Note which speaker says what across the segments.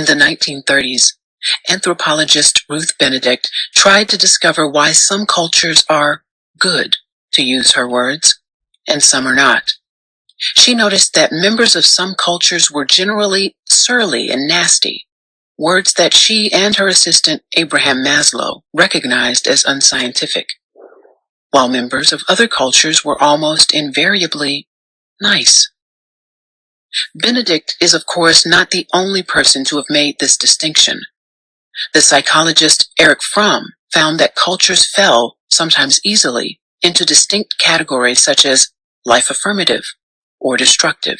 Speaker 1: In the 1930s, anthropologist Ruth Benedict tried to discover why some cultures are good, to use her words, and some are not. She noticed that members of some cultures were generally surly and nasty, words that she and her assistant Abraham Maslow recognized as unscientific, while members of other cultures were almost invariably nice. Benedict is, of course, not the only person to have made this distinction. The psychologist Erich Fromm found that cultures fell, sometimes easily, into distinct categories such as life affirmative or destructive.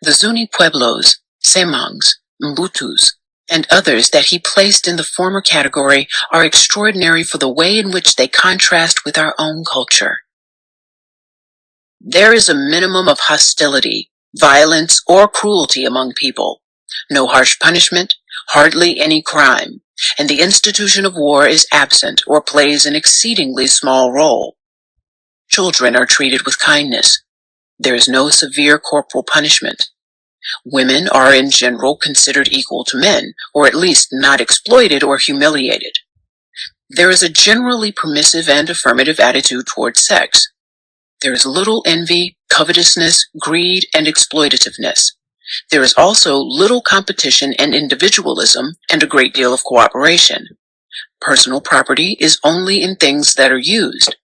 Speaker 1: The Zuni Pueblos, Semangs, Mbutus, and others that he placed in the former category are extraordinary for the way in which they contrast with our own culture. There is a minimum of hostility, violence, or cruelty among people. No harsh punishment, hardly any crime, and the institution of war is absent or plays an exceedingly small role. Children are treated with kindness. There is no severe corporal punishment. Women are in general considered equal to men, or at least not exploited or humiliated. There is a generally permissive and affirmative attitude toward sex. There is little envy, covetousness, greed, and exploitativeness. There is also little competition and individualism, and a great deal of cooperation. Personal property is only in things that are used.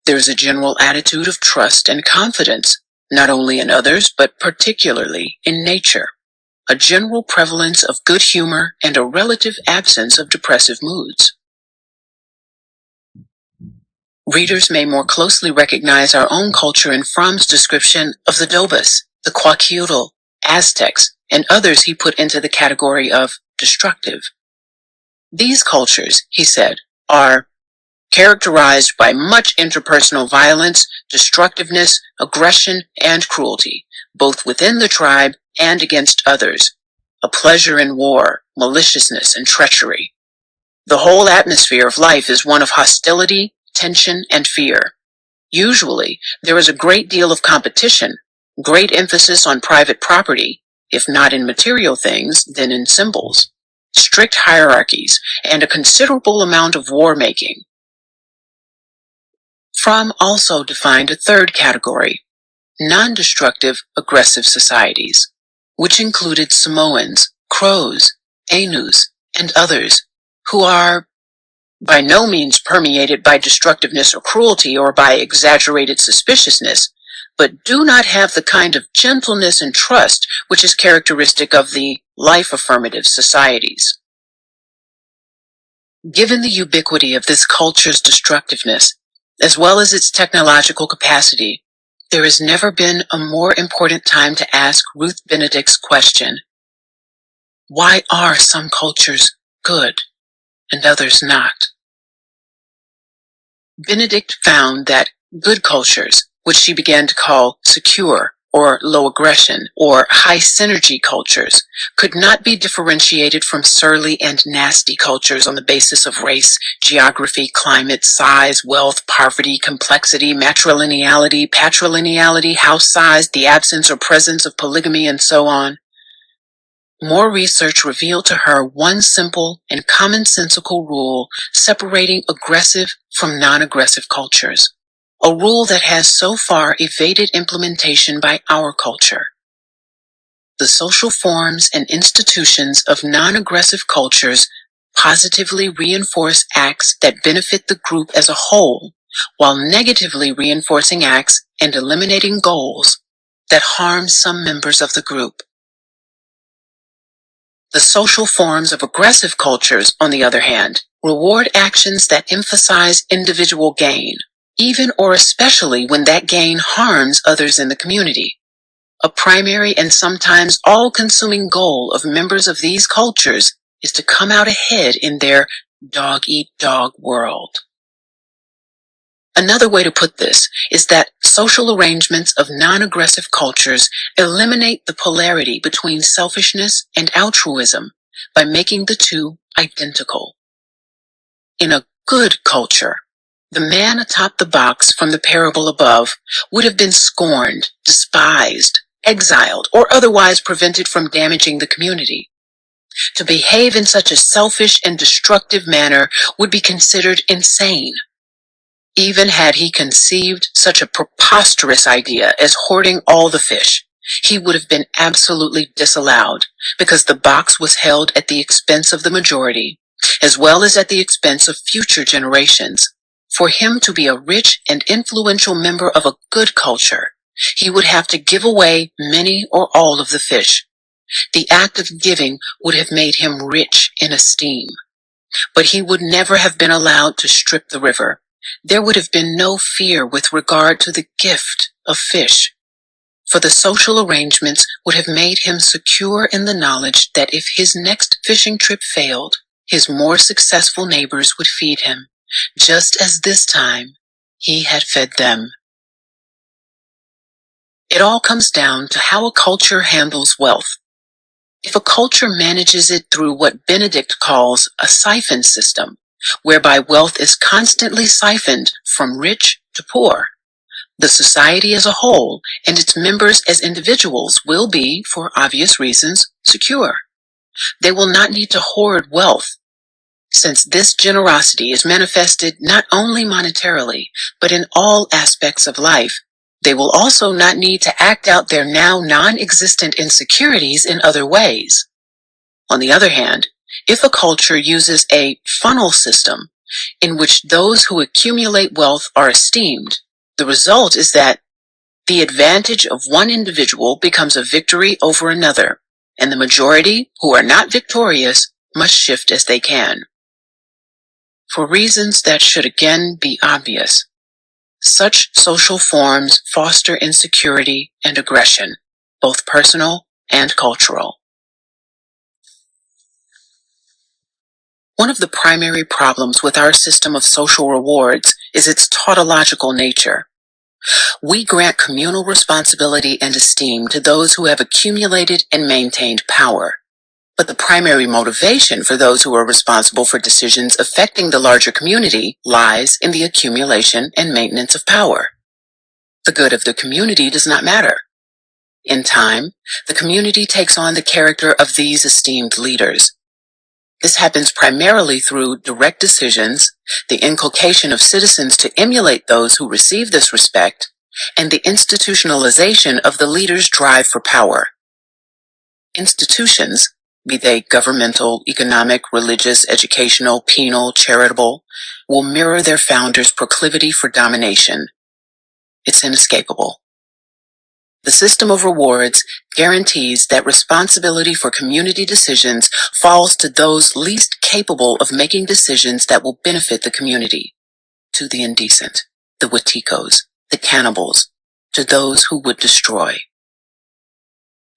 Speaker 1: There is a general attitude of trust and confidence, not only in others, but particularly in nature. A general prevalence of good humor and a relative absence of depressive moods. Readers may more closely recognize our own culture in Fromm's description of the Dobas, the Kwakiutl, Aztecs, and others he put into the category of destructive. These cultures, he said, are characterized by much interpersonal violence, destructiveness, aggression, and cruelty, both within the tribe and against others, a pleasure in war, maliciousness, and treachery. The whole atmosphere of life is one of hostility, tension, and fear. Usually, there is a great deal of competition, great emphasis on private property, if not in material things, then in symbols, strict hierarchies, and a considerable amount of war-making. Fromm also defined a third category, non-destructive aggressive societies, which included Samoans, Crows, Ainus, and others, who are by no means permeated by destructiveness or cruelty or by exaggerated suspiciousness, but do not have the kind of gentleness and trust which is characteristic of the life-affirmative societies. Given the ubiquity of this culture's destructiveness, as well as its technological capacity, there has never been a more important time to ask Ruth Benedict's question: why are some cultures good and others not? Benedict found that good cultures, which she began to call secure or low aggression or high synergy cultures, could not be differentiated from surly and nasty cultures on the basis of race, geography, climate, size, wealth, poverty, complexity, matrilineality, patrilineality, house size, the absence or presence of polygamy, and so on. More research revealed to her one simple and commonsensical rule separating aggressive from non-aggressive cultures, a rule that has so far evaded implementation by our culture. The social forms and institutions of non-aggressive cultures positively reinforce acts that benefit the group as a whole, while negatively reinforcing acts and eliminating goals that harm some members of the group. The social forms of aggressive cultures, on the other hand, reward actions that emphasize individual gain, even or especially when that gain harms others in the community. A primary and sometimes all-consuming goal of members of these cultures is to come out ahead in their dog-eat-dog world. Another way to put this is that social arrangements of non-aggressive cultures eliminate the polarity between selfishness and altruism by making the two identical. In a good culture, the man atop the box from the parable above would have been scorned, despised, exiled, or otherwise prevented from damaging the community. To behave in such a selfish and destructive manner would be considered insane. Even had he conceived such a preposterous idea as hoarding all the fish, he would have been absolutely disallowed, because the box was held at the expense of the majority, as well as at the expense of future generations. For him to be a rich and influential member of a good culture, he would have to give away many or all of the fish. The act of giving would have made him rich in esteem. But he would never have been allowed to strip the river. There would have been no fear with regard to the gift of fish, for the social arrangements would have made him secure in the knowledge that if his next fishing trip failed, his more successful neighbors would feed him, just as this time he had fed them. It all comes down to how a culture handles wealth. If a culture manages it through what Benedict calls a siphon system, whereby wealth is constantly siphoned from rich to poor, the society as a whole and its members as individuals will be, for obvious reasons, secure. They will not need to hoard wealth, since this generosity is manifested not only monetarily, but in all aspects of life. They will also not need to act out their now non-existent insecurities in other ways. On the other hand, if a culture uses a funnel system in which those who accumulate wealth are esteemed, the result is that the advantage of one individual becomes a victory over another, and the majority who are not victorious must shift as they can. For reasons that should again be obvious, such social forms foster insecurity and aggression, both personal and cultural. One of the primary problems with our system of social rewards is its tautological nature. We grant communal responsibility and esteem to those who have accumulated and maintained power. But the primary motivation for those who are responsible for decisions affecting the larger community lies in the accumulation and maintenance of power. The good of the community does not matter. In time, the community takes on the character of these esteemed leaders. This happens primarily through direct decisions, the inculcation of citizens to emulate those who receive this respect, and the institutionalization of the leaders' drive for power. Institutions, be they governmental, economic, religious, educational, penal, charitable, will mirror their founders' proclivity for domination. It's inescapable. The system of rewards guarantees that responsibility for community decisions falls to those least capable of making decisions that will benefit the community, to the indecent, the watikos, the cannibals, to those who would destroy.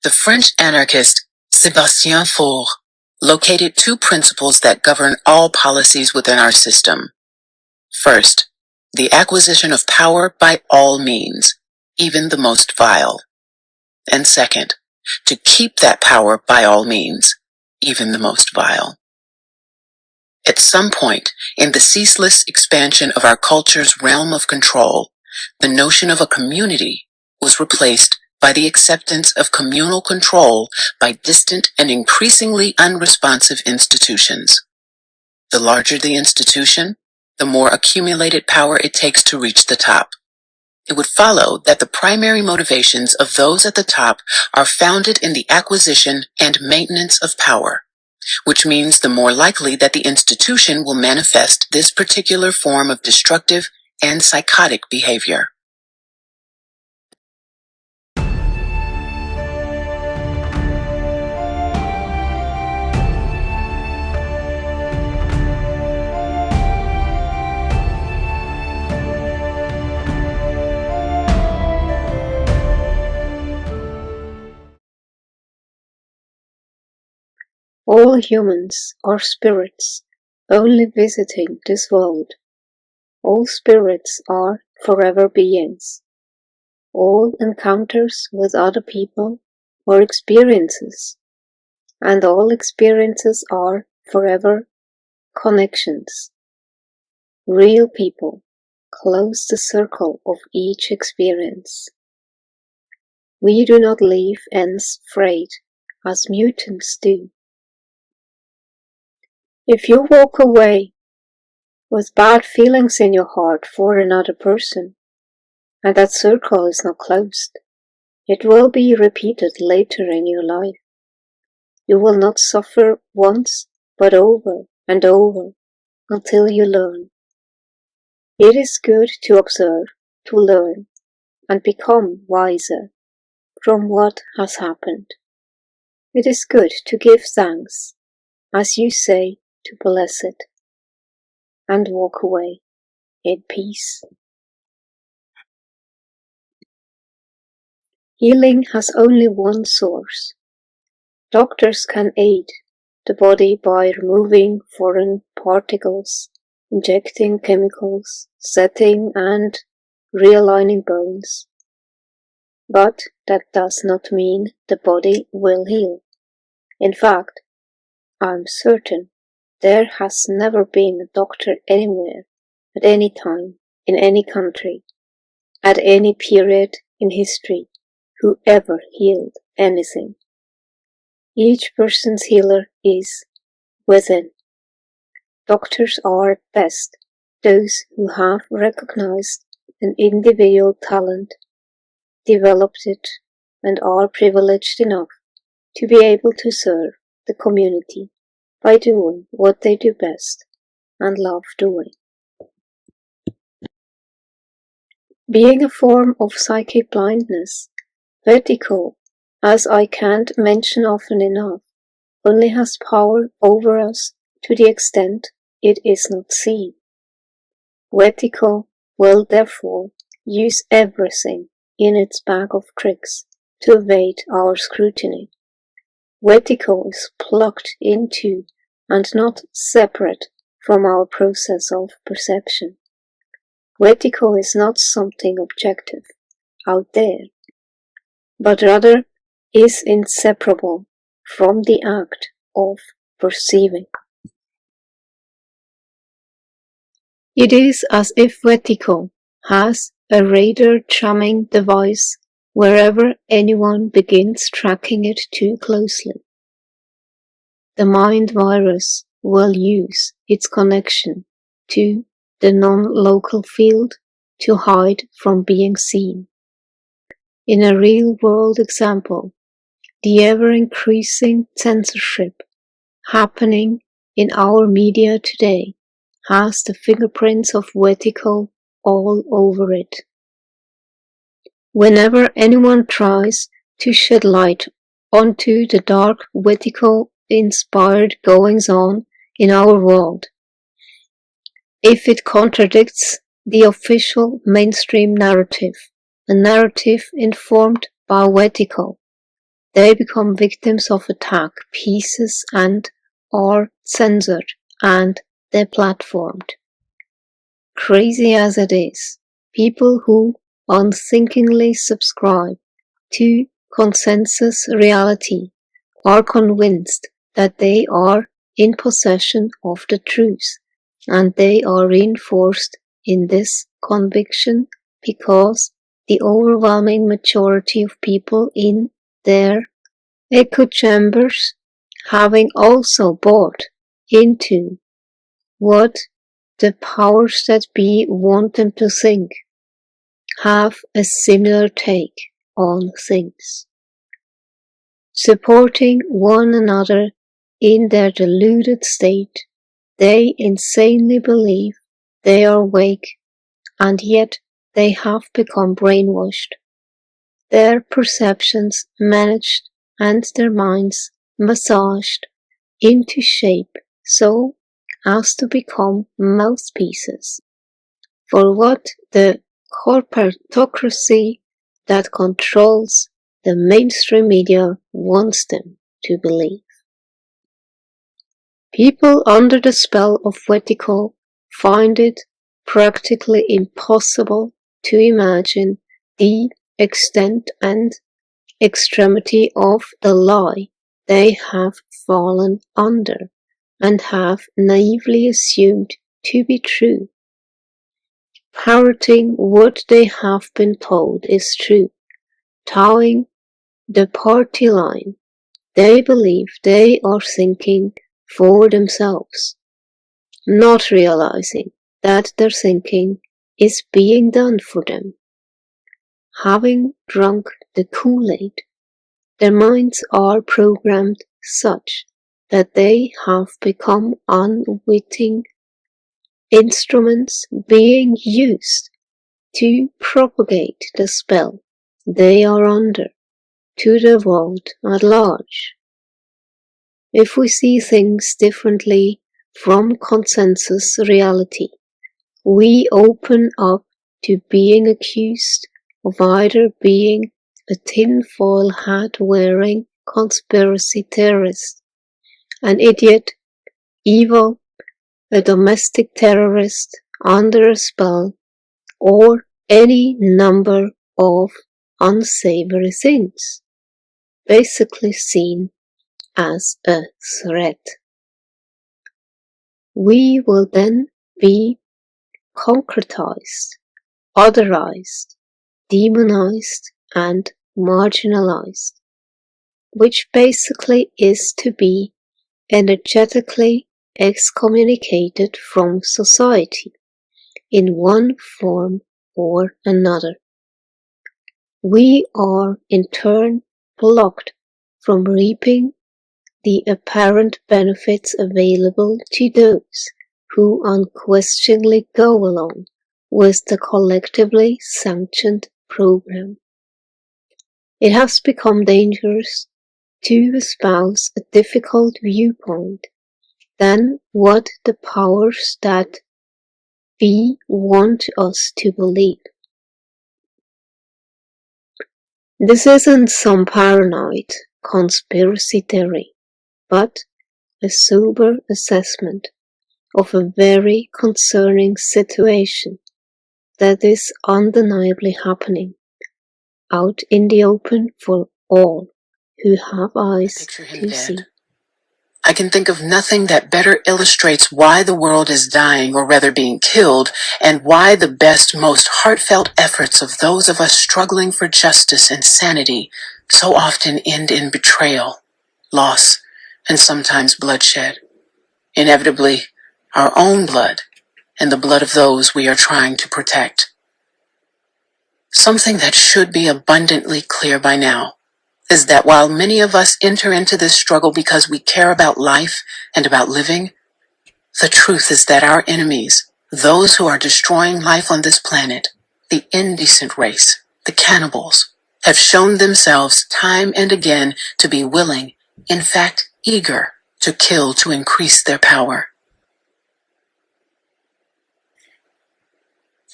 Speaker 1: The French anarchist Sébastien Faure located two principles that govern all policies within our system. First, the acquisition of power by all means, even the most vile. And second, to keep that power by all means, even the most vile. At some point in the ceaseless expansion of our culture's realm of control, the notion of a community was replaced by the acceptance of communal control by distant and increasingly unresponsive institutions. The larger the institution, the more accumulated power it takes to reach the top. It would follow that the primary motivations of those at the top are founded in the acquisition and maintenance of power, which means the more likely that the institution will manifest this particular form of destructive and psychotic behavior.
Speaker 2: All humans are spirits, only visiting this world. All spirits are forever beings. All encounters with other people are experiences, and all experiences are forever connections. Real people close the circle of each experience. We do not leave ends frayed as mutants do. If you walk away with bad feelings in your heart for another person, and that circle is not closed, it will be repeated later in your life. You will not suffer once, but over and over, until you learn. It is good to observe, to learn, and become wiser from what has happened. It is good to give thanks, as you say, to bless it, and walk away in peace. Healing has only one source. Doctors can aid the body by removing foreign particles, injecting chemicals, setting and realigning bones. But that does not mean the body will heal. In fact, I'm certain there has never been a doctor anywhere, at any time, in any country, at any period in history, who ever healed anything. Each person's healer is within. Doctors are at best those who have recognized an individual talent, developed it, and are privileged enough to be able to serve the community by doing what they do best and love doing. Being a form of psychic blindness, vertigo, as I can't mention often enough, only has power over us to the extent it is not seen. Vertigo will therefore use everything in its bag of tricks to evade our scrutiny. Vertigo is plugged into and not separate from our process of perception. Vertigo is not something objective, out there, but rather is inseparable from the act of perceiving. It is as if vertigo has a radar jamming device wherever anyone begins tracking it too closely. The mind virus will use its connection to the non-local field to hide from being seen. In a real-world example, the ever-increasing censorship happening in our media today has the fingerprints of vertigo all over it. Whenever anyone tries to shed light onto the dark vertigo-inspired goings-on in our world, if it contradicts the official mainstream narrative, a narrative informed by vertigo, they become victims of attack pieces and are censored and deplatformed. Crazy as it is, people who unthinkingly subscribe to consensus reality are convinced that they are in possession of the truth, and they are reinforced in this conviction because the overwhelming majority of people in their echo chambers, having also bought into what the powers that be want them to think, have a similar take on things. Supporting one another in their deluded state, they insanely believe they are awake, and yet they have become brainwashed, their perceptions managed and their minds massaged into shape so as to become mouthpieces for what the corporatocracy that controls the mainstream media wants them to believe. People under the spell of vertigo find it practically impossible to imagine the extent and extremity of the lie they have fallen under and have naively assumed to be true. Parroting what they have been told is true, towing the party line, they believe they are thinking for themselves, not realizing that their thinking is being done for them. Having drunk the Kool-Aid, their minds are programmed such that they have become unwitting instruments being used to propagate the spell they are under to the world at large. If we see things differently from consensus reality, we open up to being accused of either being a tinfoil hat wearing conspiracy theorist, an idiot, evil, a domestic terrorist under a spell, or any number of unsavory things, basically seen as a threat. We will then be concretized, otherized, demonized, and marginalized, which basically is to be energetically excommunicated from society in one form or another. We are in turn blocked from reaping the apparent benefits available to those who unquestionably go along with the collectively sanctioned program. It has become dangerous to espouse a difficult viewpoint than what the powers that be want us to believe. This isn't some paranoid conspiracy theory, but a sober assessment of a very concerning situation that is undeniably happening out in the open for all who have eyes to see.
Speaker 1: I can think of nothing that better illustrates why the world is dying, or rather being killed, and why the best, most heartfelt efforts of those of us struggling for justice and sanity so often end in betrayal, loss, and sometimes bloodshed. Inevitably, our own blood and the blood of those we are trying to protect. Something that should be abundantly clear by now is that while many of us enter into this struggle because we care about life and about living, the truth is that our enemies, those who are destroying life on this planet, the indecent race, the cannibals, have shown themselves time and again to be willing, in fact eager, to kill to increase their power.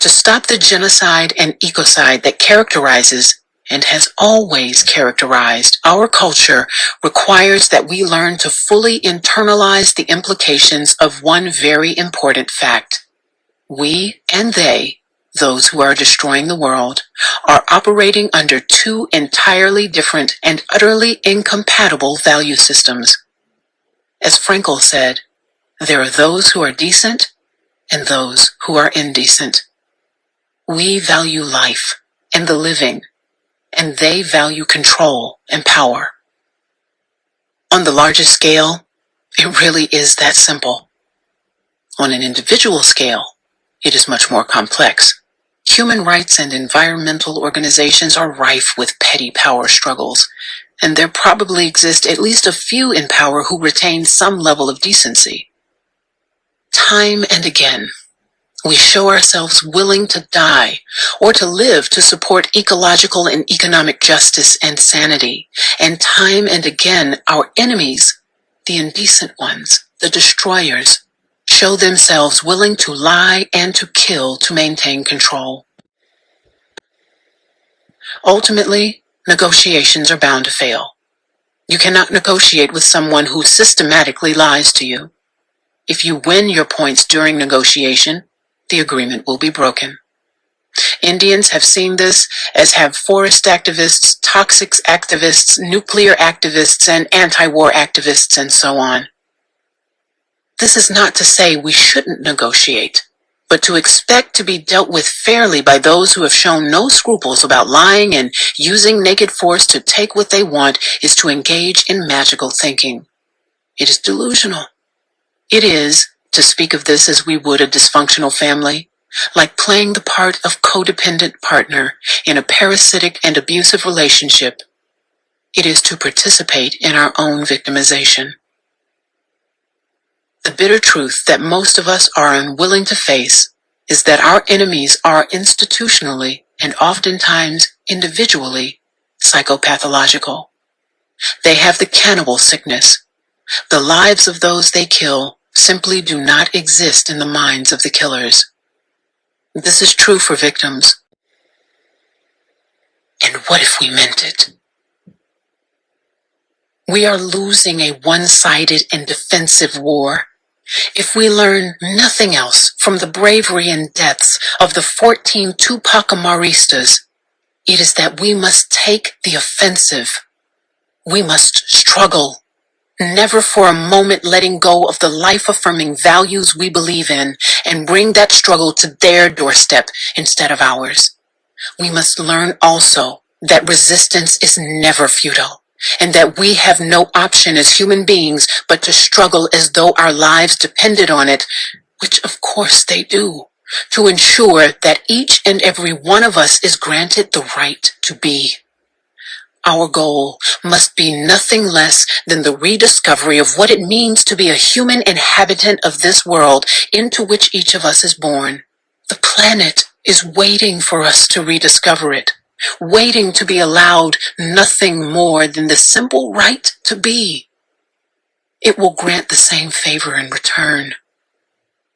Speaker 1: To stop the genocide and ecocide that characterizes and has always characterized our culture requires that we learn to fully internalize the implications of one very important fact. We and they, those who are destroying the world, are operating under two entirely different and utterly incompatible value systems. As Frankl said, there are those who are decent and those who are indecent. We value life and the living, and they value control and power. On the largest scale, it really is that simple. On an individual scale, it is much more complex. Human rights and environmental organizations are rife with petty power struggles, and there probably exist at least a few in power who retain some level of decency. Time and again, we show ourselves willing to die or to live to support ecological and economic justice and sanity. And time and again, our enemies, the indecent ones, the destroyers, show themselves willing to lie and to kill to maintain control. Ultimately, negotiations are bound to fail. You cannot negotiate with someone who systematically lies to you. If you win your points during negotiation, the agreement will be broken. Indians have seen this, as have forest activists, toxic activists, nuclear activists, and anti-war activists, and so on. This is not to say we shouldn't negotiate, but to expect to be dealt with fairly by those who have shown no scruples about lying and using naked force to take what they want is to engage in magical thinking. It is delusional, It is, to speak of this as we would a dysfunctional family, like playing the part of codependent partner in a parasitic and abusive relationship. It is to participate in our own victimization. The bitter truth that most of us are unwilling to face is that our enemies are institutionally and oftentimes individually psychopathological. They have the cannibal sickness. The lives of those they kill simply do not exist in the minds of the killers. This is true for victims. And what if we meant it? We are losing a one-sided and defensive war. If we learn nothing else from the bravery and deaths of the 14 Tupac Amaristas, it is that we must take the offensive. We must struggle, never for a moment letting go of the life-affirming values we believe in, and bring that struggle to their doorstep instead of ours. We must learn also that resistance is never futile, and that we have no option as human beings but to struggle as though our lives depended on it, which of course they do, to ensure that each and every one of us is granted the right to be. Our goal must be nothing less than the rediscovery of what it means to be a human inhabitant of this world into which each of us is born. The planet is waiting for us to rediscover it, waiting to be allowed nothing more than the simple right to be. It will grant the same favor in return.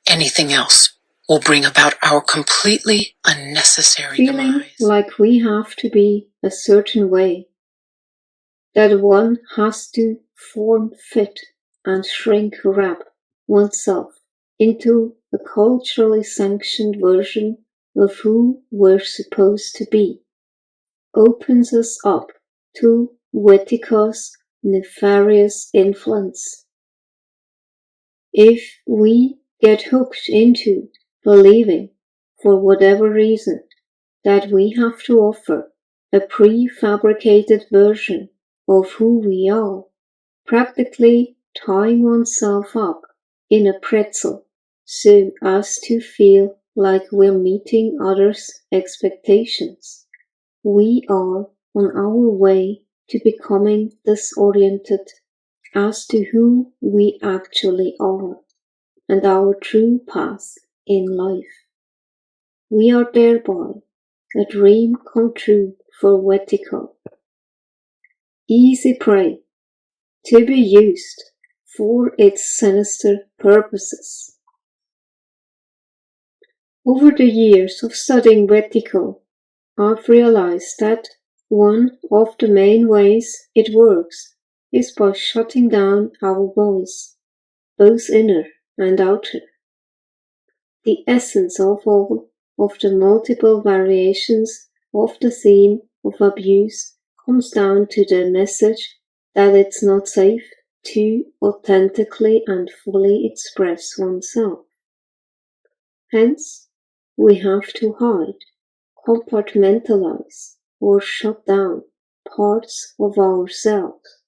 Speaker 1: Anything else will bring about our completely unnecessary
Speaker 2: Feeling
Speaker 1: demise.
Speaker 2: like we have to be a certain way, that one has to form fit and shrink wrap oneself into a culturally sanctioned version of who we're supposed to be, opens us up to Wetiko's nefarious influence. If we get hooked into believing, for whatever reason, that we have to offer a prefabricated version of who we are, practically tying oneself up in a pretzel so as to feel like we're meeting others' expectations, we are on our way to becoming disoriented as to who we actually are and our true path in life. We are thereby a dream come true for Wetiko. Easy prey to be used for its sinister purposes. Over the years of studying Wetiko, I've realized that one of the main ways it works is by shutting down our voice, both inner and outer. The essence of all of the multiple variations of the theme of abuse comes down to the message that it's not safe to authentically and fully express oneself. Hence, we have to hide, compartmentalize, or shut down parts of ourselves.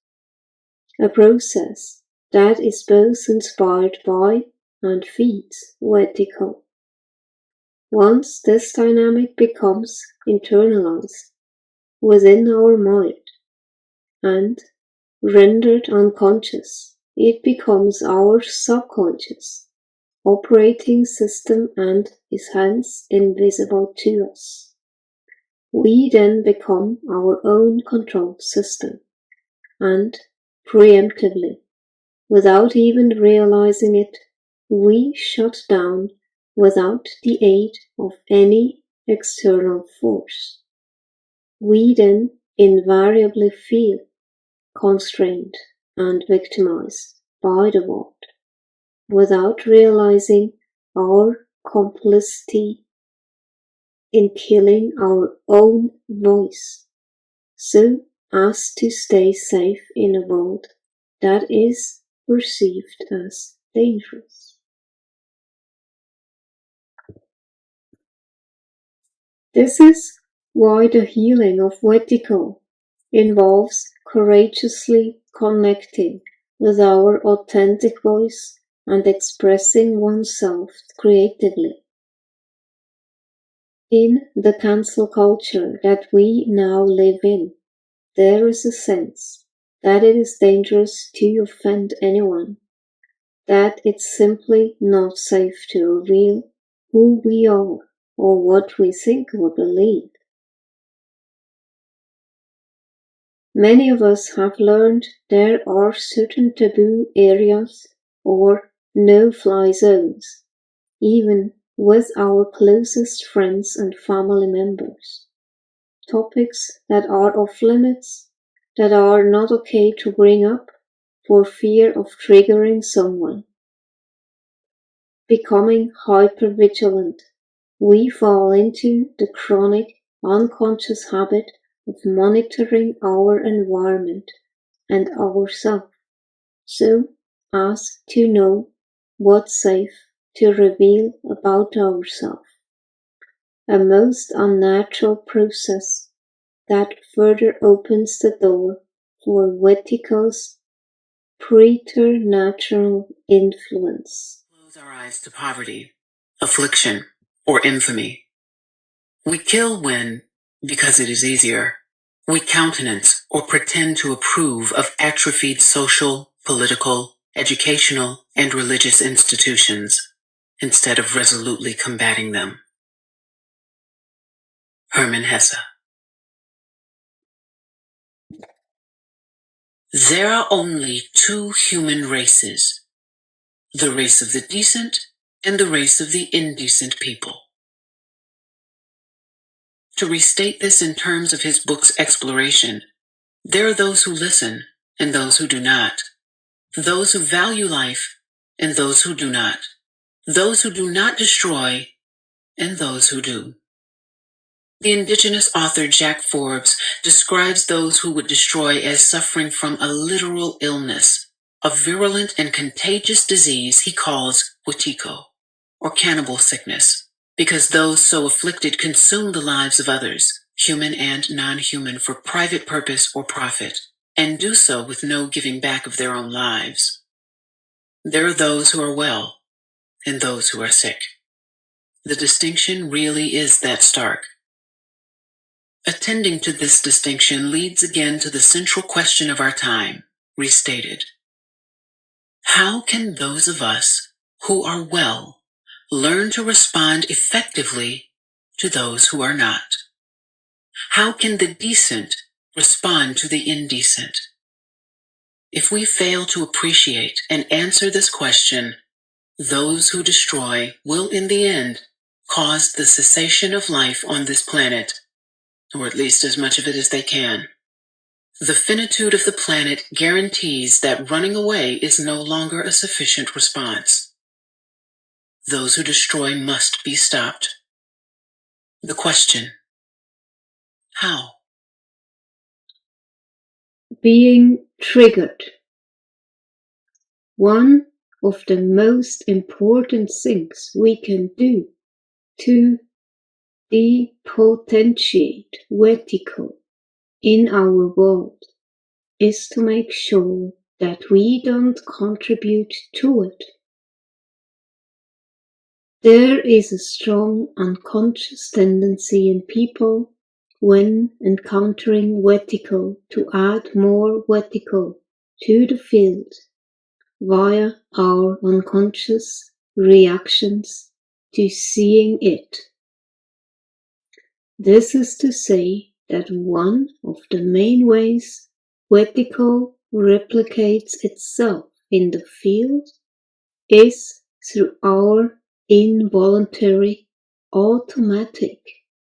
Speaker 2: A process that is both inspired by and feeds Wetiko. Once this dynamic becomes internalized within our mind and rendered unconscious, it becomes our subconscious operating system and is hence invisible to us. We then become our own control system and preemptively, without even realizing it, we shut down without the aid of any external force. We then invariably feel constrained and victimized by the world, without realizing our complicity in killing our own voice, so as to stay safe in a world that is perceived as dangerous. This is why the healing of Wetiko involves courageously connecting with our authentic voice and expressing oneself creatively. In the cancel culture that we now live in, there is a sense that it is dangerous to offend anyone, that it's simply not safe to reveal who we are or what we think or believe. Many of us have learned there are certain taboo areas or no-fly zones, even with our closest friends and family members. Topics that are off limits, that are not okay to bring up for fear of triggering someone. Becoming hypervigilant, we fall into the chronic, unconscious habit of monitoring our environment and ourselves, so as to know what's safe to reveal about ourselves. A most unnatural process that further opens the door for Wetiko's preternatural influence.
Speaker 1: Close our eyes to poverty, affliction, or infamy. We kill when, because it is easier, we countenance or pretend to approve of atrophied social, political, educational, and religious institutions, instead of resolutely combating them. Hermann Hesse. There are only two human races, the race of the decent and the race of the indecent people. To restate this in terms of his book's exploration, there are those who listen and those who do not, those who value life and those who do not, those who do not destroy and those who do. The indigenous author Jack Forbes describes those who would destroy as suffering from a literal illness, a virulent and contagious disease he calls Wetiko, or cannibal sickness, because those so afflicted consume the lives of others, human and non-human, for private purpose or profit, and do so with no giving back of their own lives. There are those who are well and those who are sick. The distinction really is that stark. Attending to this distinction leads again to the central question of our time, restated. How can those of us who are well learn to respond effectively to those who are not? How can the decent respond to the indecent? If we fail to appreciate and answer this question, those who destroy will in the end cause the cessation of life on this planet, or at least as much of it as they can. The finitude of the planet guarantees that running away is no longer a sufficient response. Those who destroy must be stopped. The question: how?
Speaker 2: Being triggered. One of the most important things we can do to depotentiate Wetiko in our world is to make sure that we don't contribute to it. There is a strong unconscious tendency in people when encountering Wetiko to add more Wetiko to the field via our unconscious reactions to seeing it. This is to say that one of the main ways Wetiko replicates itself in the field is through our involuntary, automatic,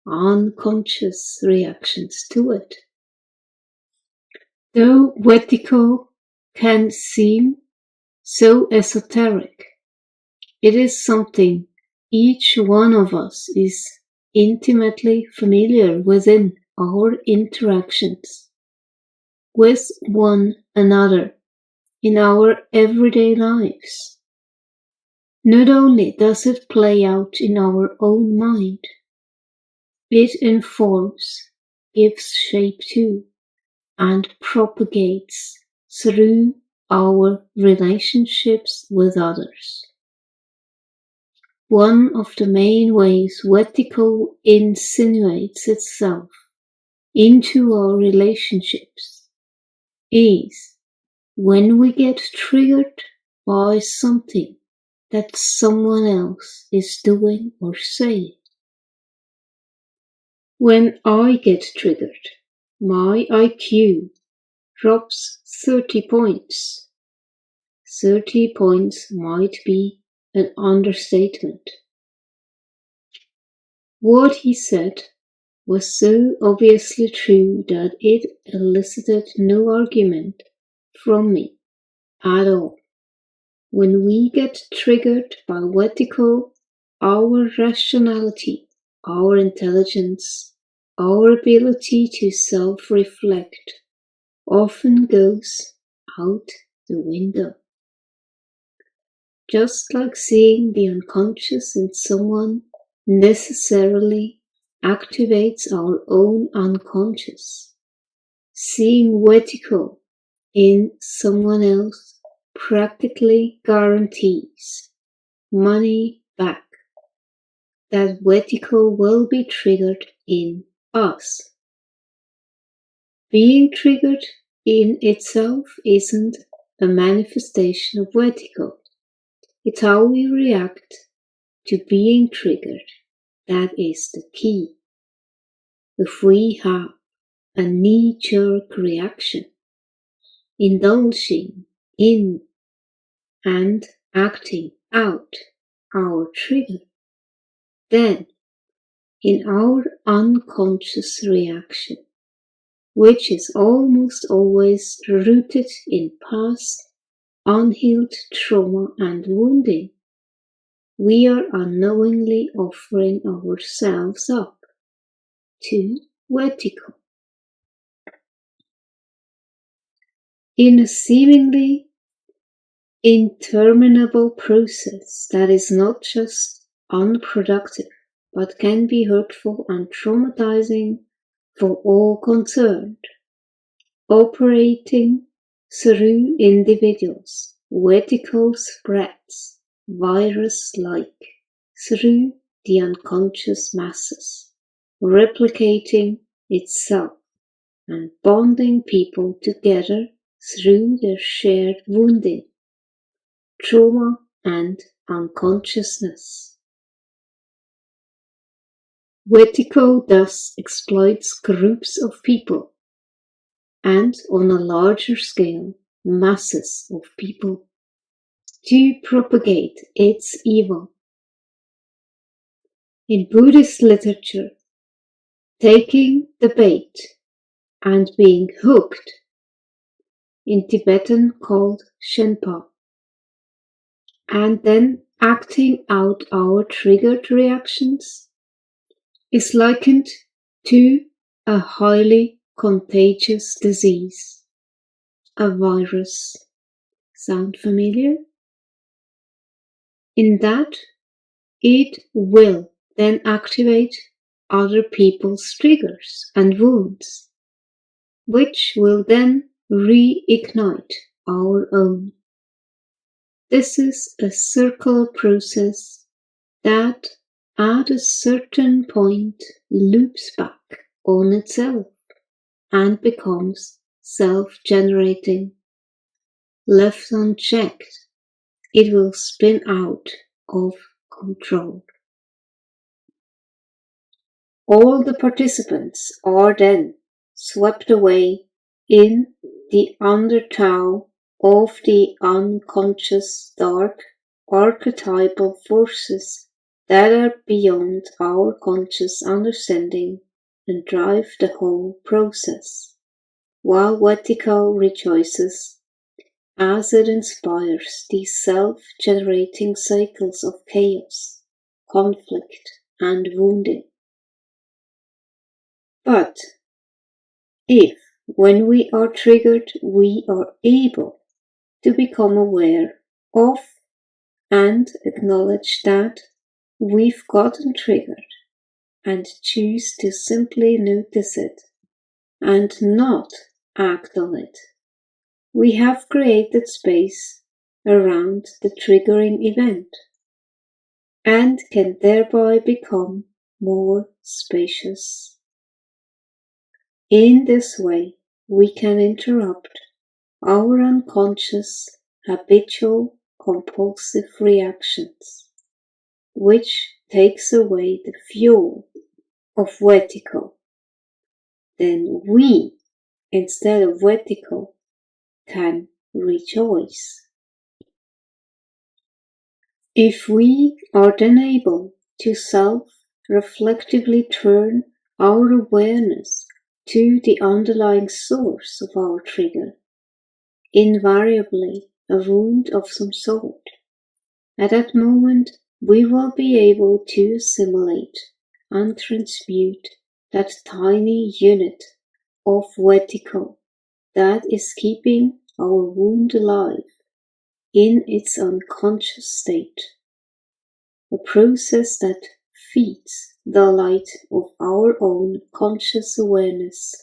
Speaker 2: unconscious reactions to it. Though Wetiko can seem so esoteric, it is something each one of us is intimately familiar within our interactions with one another in our everyday lives. Not only does it play out in our own mind, it informs, gives shape to, and propagates through our relationships with others. One of the main ways Wetiko insinuates itself into our relationships is when we get triggered by something that someone else is doing or saying. When I get triggered, my IQ drops 30 points. 30 points might be an understatement. What he said was so obviously true that it elicited no argument from me at all. When we get triggered by Wetiko, our rationality, our intelligence, our ability to self-reflect often goes out the window. Just like seeing the unconscious in someone necessarily activates our own unconscious, seeing Wetiko in someone else practically guarantees money back that Wetiko will be triggered in us. Being triggered in itself isn't a manifestation of Wetiko. It's how we react to being triggered that is the key. If we have a knee-jerk reaction, indulging in and acting out our trigger, then in our unconscious reaction, which is almost always rooted in past unhealed trauma and wounding, we are unknowingly offering ourselves up to Wetiko. In a seemingly interminable process that is not just unproductive, but can be hurtful and traumatizing for all concerned, operating through individuals, Wetiko spreads virus-like through the unconscious masses, replicating itself and bonding people together through their shared wounding, trauma and unconsciousness. Wetiko thus exploits groups of people and, on a larger scale, masses of people to propagate its evil. In Buddhist literature, taking the bait and being hooked, in Tibetan called Shenpa, and then acting out our triggered reactions, is likened to a highly contagious disease, a virus. Sound familiar? In that, it will then activate other people's triggers and wounds, which will then reignite our own. This is a circular process that at a certain point loops back on itself and becomes self-generating. Left unchecked, it will spin out of control. All the participants are then swept away in the undertow of the unconscious dark archetypal forces that are beyond our conscious understanding and drive the whole process, while Wetiko rejoices as it inspires these self-generating cycles of chaos, conflict, and wounding. But if, when we are triggered, we are able to become aware of and acknowledge that we've gotten triggered and choose to simply notice it and not act on it, we have created space around the triggering event and can thereby become more spacious. In this way, we can interrupt our unconscious, habitual, compulsive reactions, which takes away the fuel of vertigo. Then we, instead of vertigo, can rejoice. If we are then able to self-reflectively turn our awareness to the underlying source of our trigger, invariably a wound of some sort, at that moment we will be able to assimilate and transmute that tiny unit of vertigo that is keeping our wound alive in its unconscious state, a process that feeds the light of our own conscious awareness.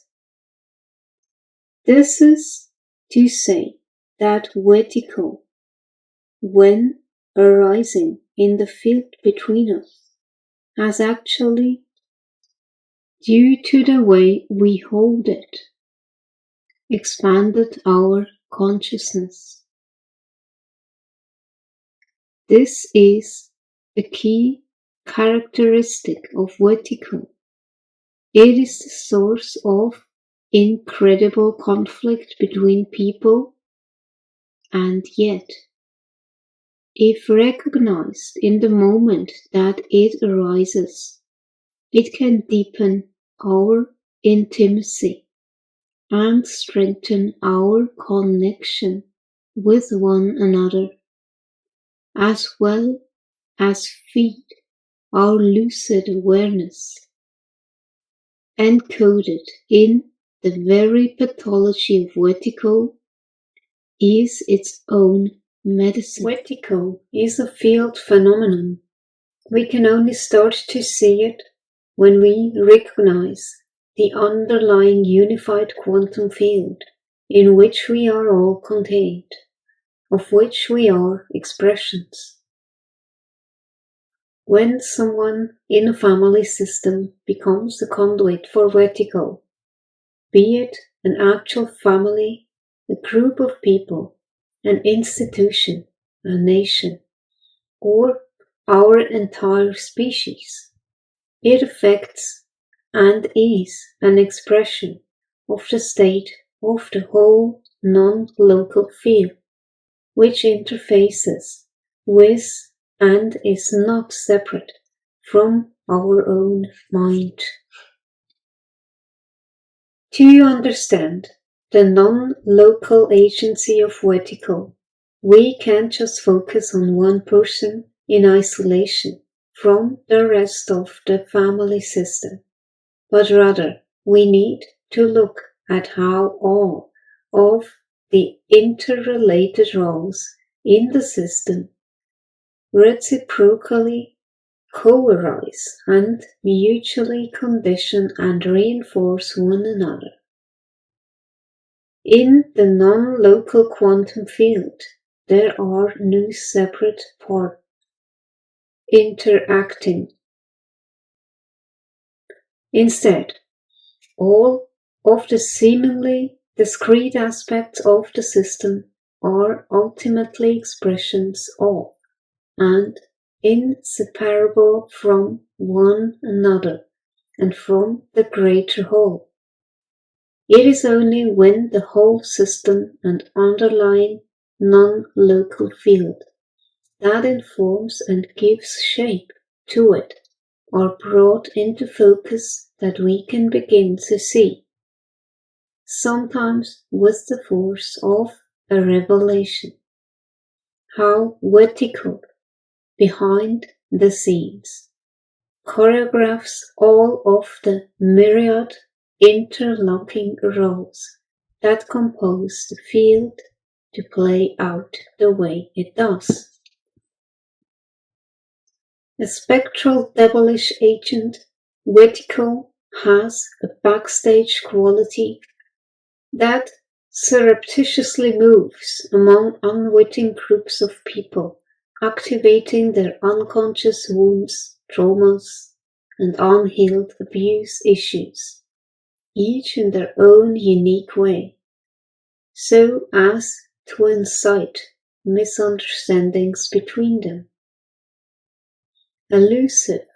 Speaker 2: This is to say that vertigo, when arising in the field between us, has actually, due to the way we hold it, expanded our consciousness. This is a key characteristic of vertigo. It is the source of incredible conflict between people, and yet, if recognized in the moment that it arises, it can deepen our intimacy and strengthen our connection with one another, as well as feed our lucid awareness, encoded in the very pathology of vertigo is its own medicine. Vertigo is a field phenomenon. We can only start to see it when we recognize the underlying unified quantum field in which we are all contained, of which we are expressions. When someone in a family system becomes a conduit for vertigo, be it an actual family, a group of people, an institution, a nation, or our entire species, it affects and is an expression of the state of the whole non-local field, which interfaces with and is not separate from our own mind. To understand the non-local agency of vertigo, we can't just focus on one person in isolation from the rest of the family system, but rather we need to look at how all of the interrelated roles in the system reciprocally co-arise and mutually condition and reinforce one another. In the non-local quantum field, there are no separate parts interacting. Instead, all of the seemingly discrete aspects of the system are ultimately expressions of and inseparable from one another and from the greater whole. It is only when the whole system and underlying non-local field that informs and gives shape to it are brought into focus that we can begin to see, sometimes with the force of a revelation, how vertigo, behind the scenes, choreographs all of the myriad interlocking roles that compose the field to play out the way it does. A spectral devilish agent, vertigo has a backstage quality that surreptitiously moves among unwitting groups of people, activating their unconscious wounds, traumas, and unhealed abuse issues, each in their own unique way, so as to incite misunderstandings between them. Elusive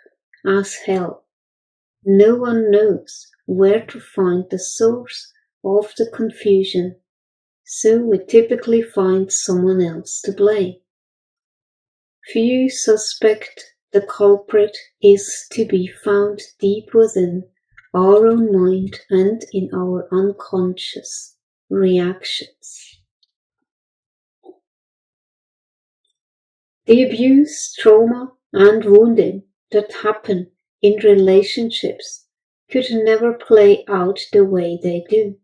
Speaker 2: as hell, no one knows where to find the source of the confusion, so we typically find someone else to blame. Few suspect the culprit is to be found deep within our own mind and in our unconscious reactions. The abuse, trauma, and wounding that happen in relationships could never play out the way they do,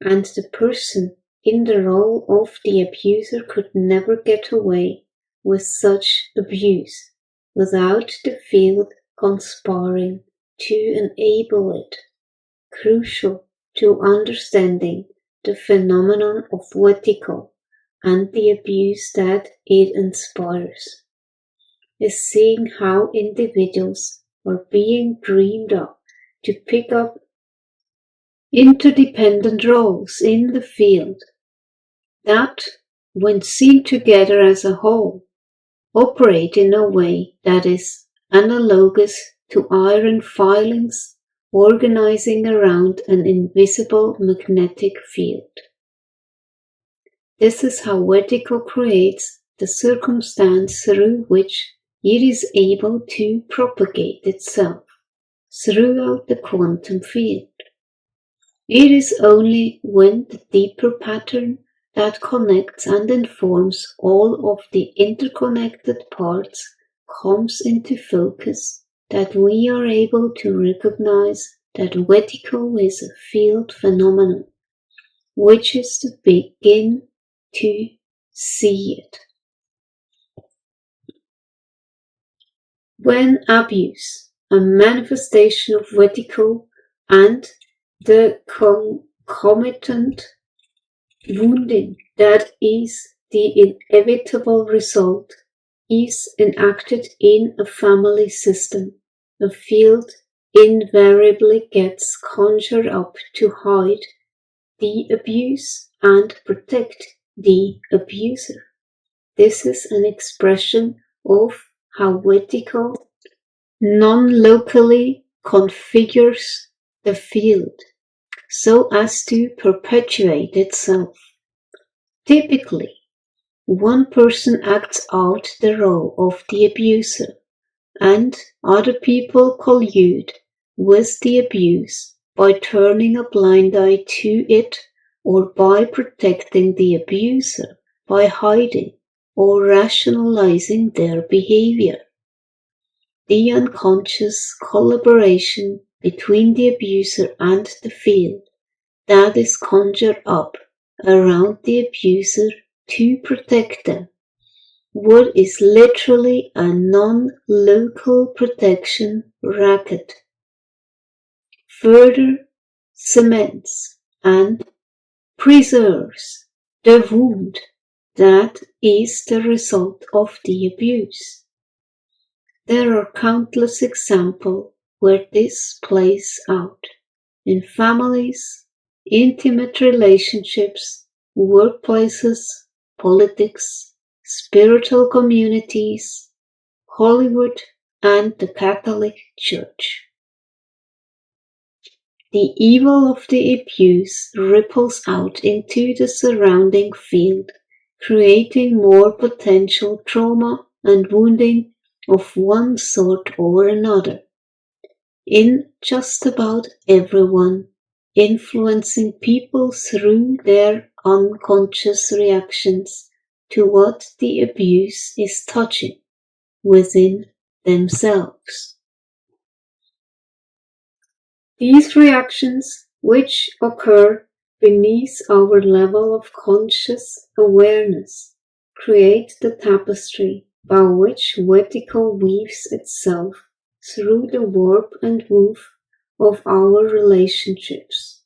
Speaker 2: and the person in the role of the abuser could never get away with such abuse without the field conspiring to enable it. Crucial to understanding the phenomenon of Wetiko and the abuse that it inspires is seeing how individuals are being dreamed up to pick up interdependent roles in the field that, when seen together as a whole, operate in a way that is analogous to iron filings organizing around an invisible magnetic field. This is how Wetiko creates the circumstance through which it is able to propagate itself throughout the quantum field. It is only when the deeper pattern that connects and informs all of the interconnected parts comes into focus that we are able to recognize that Wetiko is a field phenomenon, which is to begin to see it. When abuse, a manifestation of Wetiko, and the concomitant wounding that is the inevitable result, is enacted in a family system, a field invariably gets conjured up to hide the abuse and protect the abuser. This is an expression of how Wetiko non-locally configures the field so as to perpetuate itself. Typically, one person acts out the role of the abuser, and other people collude with the abuse by turning a blind eye to it or by protecting the abuser by hiding or rationalizing their behavior. The unconscious collaboration between the abuser and the field that is conjured up around the abuser to protect them, what is literally a non-local protection racket, further cements and preserves the wound that is the result of the abuse. There are countless examples where this plays out in families, intimate relationships, workplaces, politics, spiritual communities, Hollywood, and the Catholic Church. The evil of the abuse ripples out into the surrounding field, creating more potential trauma and wounding of one sort or another in just about everyone, influencing people through their unconscious reactions to what the abuse is touching within themselves. These reactions, which occur beneath our level of conscious awareness, create the tapestry by which Wetiko weaves itself through the warp and woof of our relationships.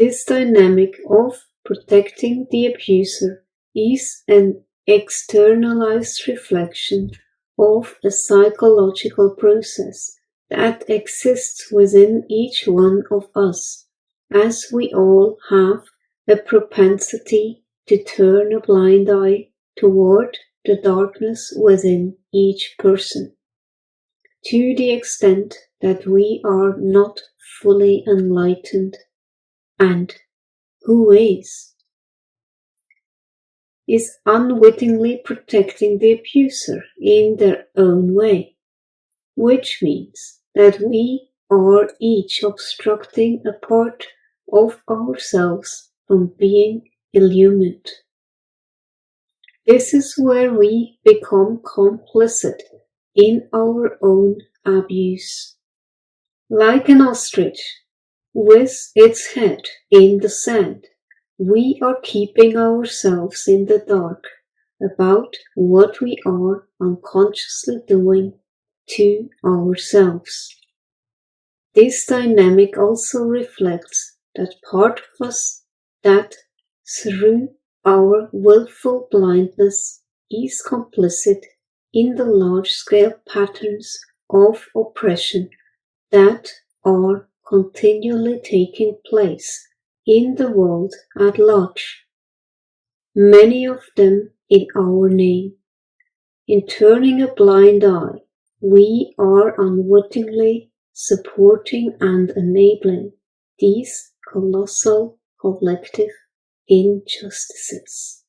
Speaker 2: This dynamic of protecting the abuser is an externalized reflection of a psychological process that exists within each one of us, as we all have a propensity to turn a blind eye toward the darkness within each person, to the extent that we are not fully enlightened. And who is unwittingly protecting the abuser in their own way, which means that we are each obstructing a part of ourselves from being illumined. This is where we become complicit in our own abuse. Like an ostrich with its head in the sand, we are keeping ourselves in the dark about what we are unconsciously doing to ourselves. This dynamic also reflects that part of us that, through our willful blindness, is complicit in the large-scale patterns of oppression that are continually taking place in the world at large, many of them in our name. In turning a blind eye, we are unwittingly supporting and enabling these colossal collective injustices.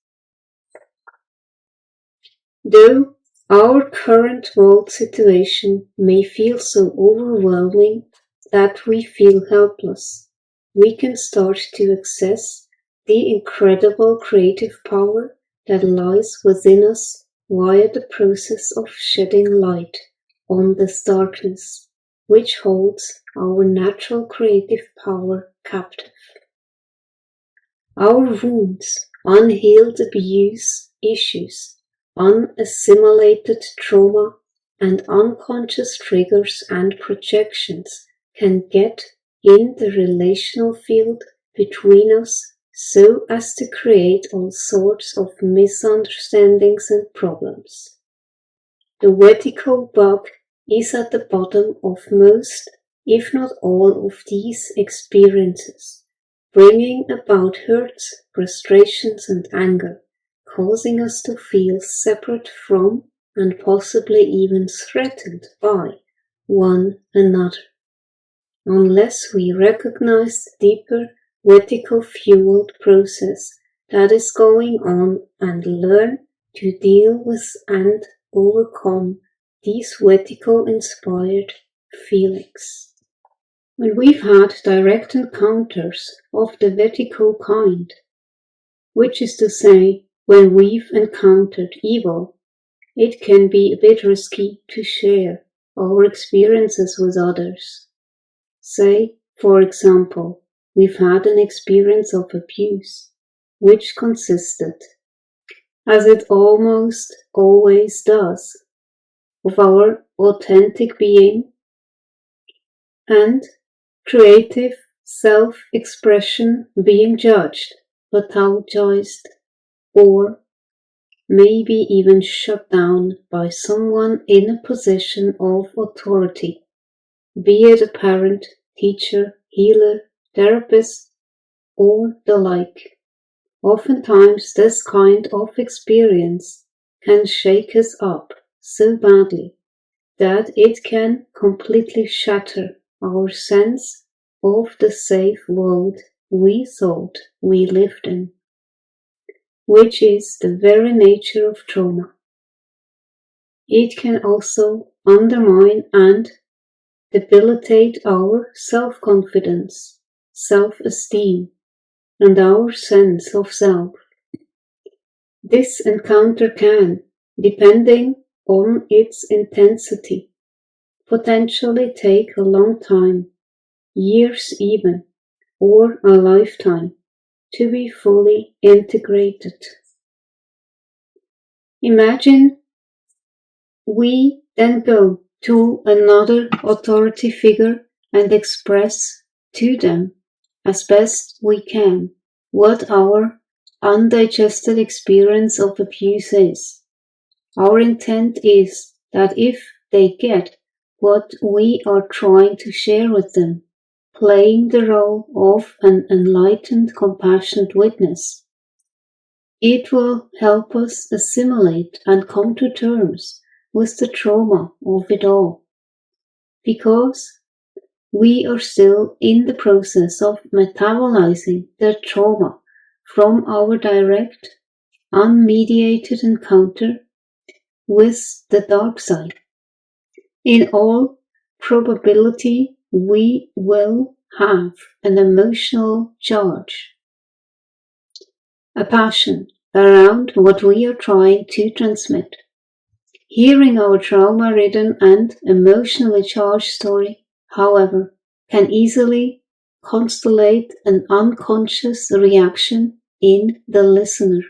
Speaker 2: Though our current world situation may feel so overwhelming that we feel helpless, we can start to access the incredible creative power that lies within us via the process of shedding light on this darkness, which holds our natural creative power captive. Our wounds, unhealed abuse issues, unassimilated trauma, and unconscious triggers and projections can get in the relational field between us so as to create all sorts of misunderstandings and problems. The Wetiko bug is at the bottom of most, if not all, of these experiences, bringing about hurts, frustrations, and anger, causing us to feel separate from and possibly even threatened by one another. Unless we recognize the deeper Wetiko-fueled process that is going on and learn to deal with and overcome these Wetiko-inspired feelings. When we've had direct encounters of the Wetiko kind, which is to say, when we've encountered evil, it can be a bit risky to share our experiences with others. Say, for example, we've had an experience of abuse, which consisted, as it almost always does, of our authentic being and creative self-expression being judged, pathologized, or maybe even shut down by someone in a position of authority, be it a parent, teacher, healer, therapist, or the like. Oftentimes this kind of experience can shake us up so badly that it can completely shatter our sense of the safe world we thought we lived in, which is the very nature of trauma. It can also undermine and debilitate our self-confidence, self-esteem, and our sense of self. This encounter can, depending on its intensity, potentially take a long time, years even, or a lifetime, to be fully integrated. Imagine we then go to another authority figure and express to them as best we can, what our undigested experience of abuse is. Our intent is that if they get what we are trying to share with them, playing the role of an enlightened, compassionate witness, it will help us assimilate and come to terms with the trauma of it all. Because we are still in the process of metabolizing the trauma from our direct, unmediated encounter with the dark side. In all probability, we will have an emotional charge, a passion around what we are trying to transmit. Hearing our trauma-ridden and emotionally charged story, however, can easily constellate an unconscious reaction in the listener.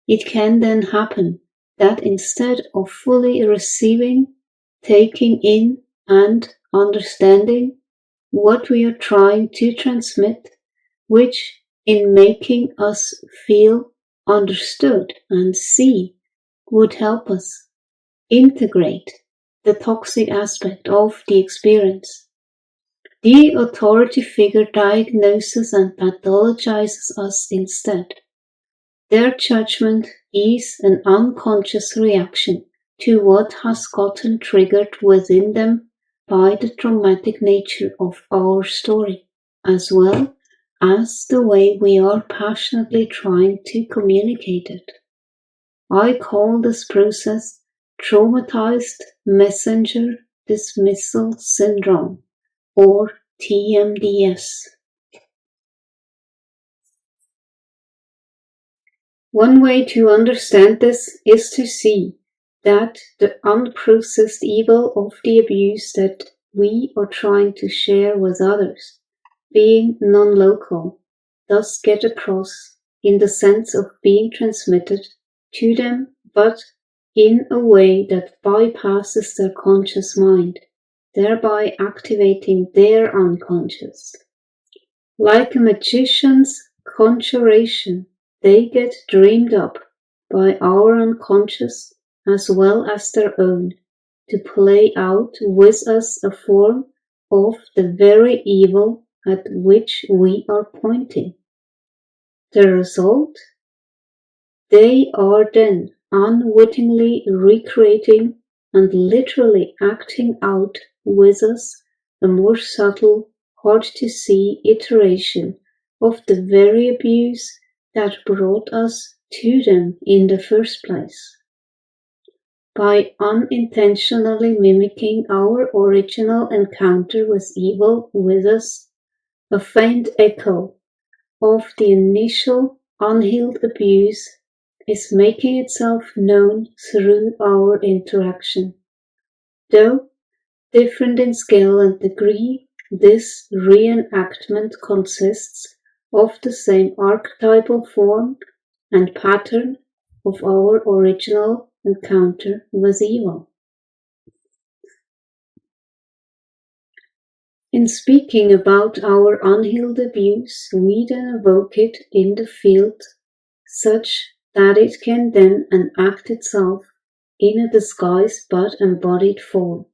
Speaker 2: It can then happen that instead of fully receiving, taking in, and understanding what we are trying to transmit, which in making us feel understood and see would help us integrate the toxic aspect of the experience. The authority figure diagnoses and pathologizes us instead. Their judgment is an unconscious reaction to what has gotten triggered within them by the traumatic nature of our story, as well as the way we are passionately trying to communicate it. I call this process Traumatized Messenger Dismissal Syndrome, or TMDS. One way to understand this is to see that the unprocessed evil of the abuse that we are trying to share with others, being non-local, does get across in the sense of being transmitted to them, but in a way that bypasses their conscious mind, thereby activating their unconscious. Like a magician's conjuration, they get dreamed up by our unconscious as well as their own to play out with us a form of the very evil at which we are pointing. The result? They are then unwittingly recreating and literally acting out with us a more subtle, hard-to-see iteration of the very abuse that brought us to them in the first place. By unintentionally mimicking our original encounter with evil with us, a faint echo of the initial unhealed abuse is making itself known through our interaction. Though different in scale and degree, this reenactment consists of the same archetypal form and pattern of our original encounter with evil. In speaking about our unhealed abuse, we then evoke it in the field such that it can then enact itself in a disguised but embodied form.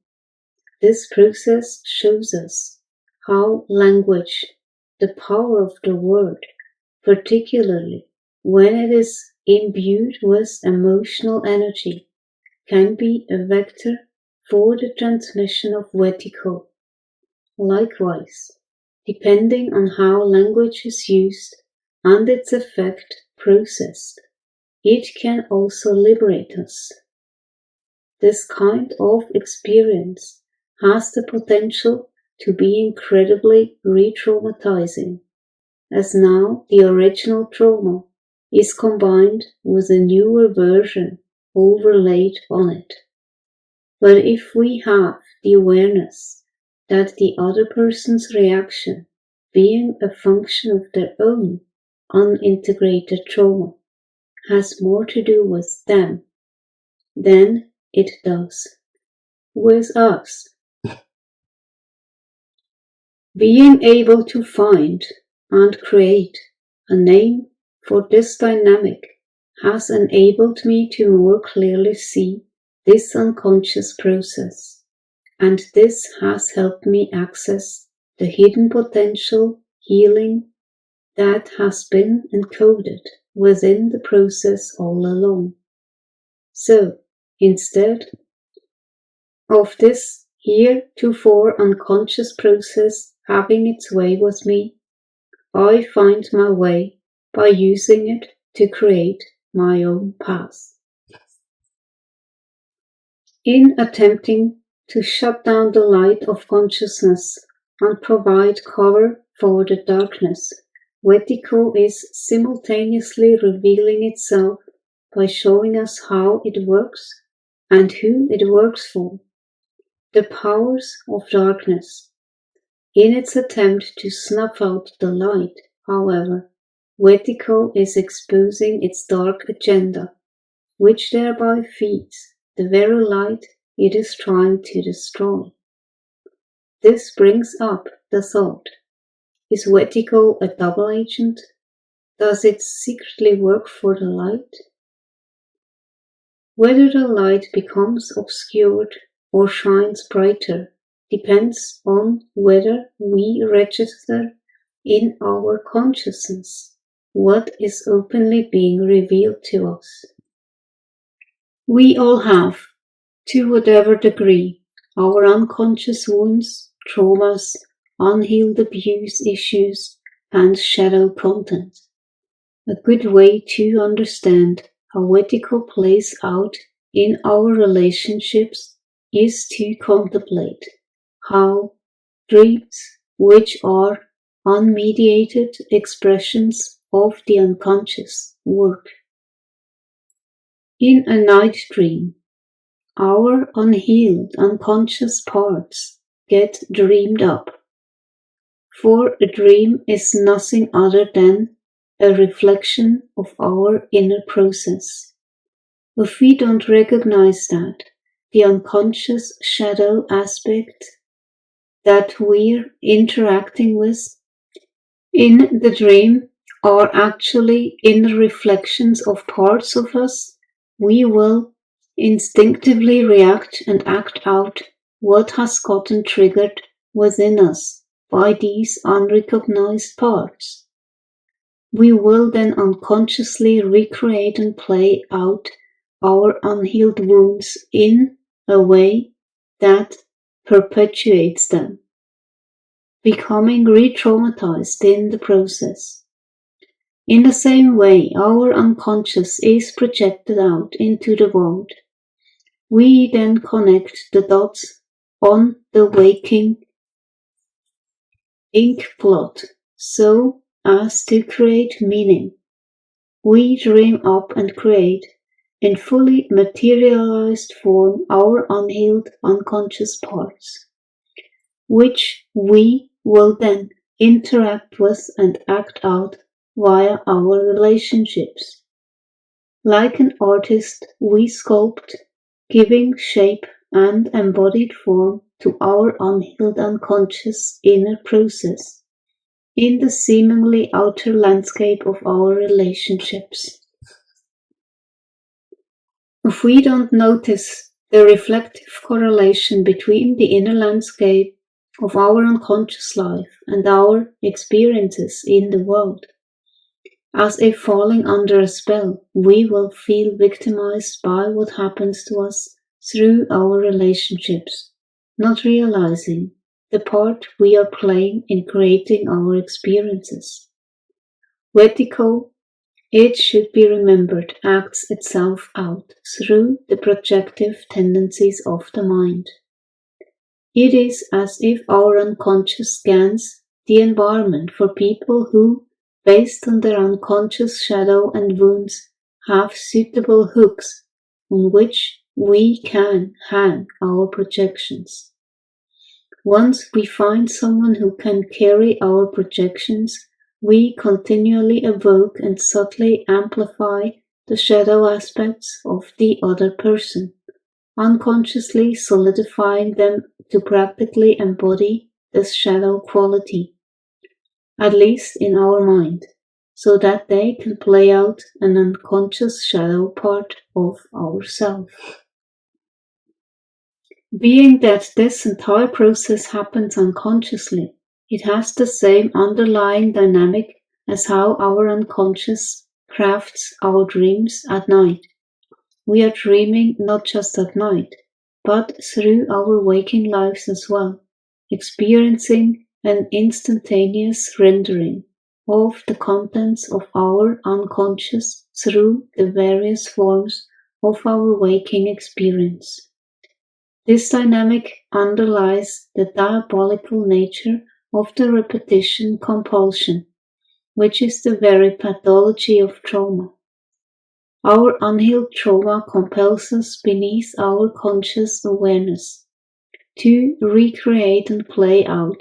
Speaker 2: This process shows us how language, the power of the word, particularly when it is imbued with emotional energy, can be a vector for the transmission of Wetiko. Likewise, depending on how language is used and its effect processed, it can also liberate us. This kind of experience has the potential to be incredibly re-traumatizing, as now the original trauma is combined with a newer version overlaid on it. But if we have the awareness that the other person's reaction, being a function of their own unintegrated trauma, has more to do with them than it does with us, being able to find and create a name for this dynamic has enabled me to more clearly see this unconscious process, and this has helped me access the hidden potential healing that has been encoded within the process all along. So, instead of this heretofore unconscious process having its way with me, I find my way by using it to create my own path. In attempting to shut down the light of consciousness and provide cover for the darkness, Wetiko is simultaneously revealing itself by showing us how it works and who it works for, the powers of darkness. In its attempt to snuff out the light, however, Wetiko is exposing its dark agenda, which thereby feeds the very light it is trying to destroy. This brings up the thought, is Wetiko a double agent? Does it secretly work for the light? Whether the light becomes obscured or shines brighter depends on whether we register in our consciousness what is openly being revealed to us. We all have, to whatever degree, our unconscious wounds, traumas, unhealed abuse issues, and shadow content. A good way to understand how Wetiko plays out in our relationships is to contemplate how dreams, which are unmediated expressions of the unconscious, work. In a night dream, our unhealed unconscious parts get dreamed up, for a dream is nothing other than a reflection of our inner process. If we don't recognize that, the unconscious shadow aspect that we're interacting with in the dream are actually inner reflections of parts of us, we will instinctively react and act out what has gotten triggered within us by these unrecognized parts. We will then unconsciously recreate and play out our unhealed wounds in a way that perpetuates them, becoming re-traumatized in the process. In the same way, our unconscious is projected out into the world. We then connect the dots on the waking ink blot so as to create meaning. We dream up and create in fully materialized form our unhealed unconscious parts, which we will then interact with and act out via our relationships. Like an artist, we sculpt, giving shape and embodied form to our unhealed unconscious inner process in the seemingly outer landscape of our relationships. If we don't notice the reflective correlation between the inner landscape of our unconscious life and our experiences in the world, as if falling under a spell, we will feel victimized by what happens to us through our relationships, not realizing the part we are playing in creating our experiences. Wetiko, it should be remembered, acts itself out through the projective tendencies of the mind. It is as if our unconscious scans the environment for people who, based on their unconscious shadow and wounds, have suitable hooks on which we can hang our projections. Once we find someone who can carry our projections, we continually evoke and subtly amplify the shadow aspects of the other person, unconsciously solidifying them to practically embody this shadow quality.
Speaker 3: at least in our mind, so that they can play out an unconscious shadow part of ourself. Being that this entire process happens unconsciously, it has the same underlying dynamic as how our unconscious crafts our dreams at night. We are dreaming not just at night, but through our waking lives as well, experiencing an instantaneous rendering of the contents of our unconscious through the various forms of our waking experience. This dynamic underlies the diabolical nature of the repetition compulsion, which is the very pathology of trauma. Our unhealed trauma compels us beneath our conscious awareness to recreate and play out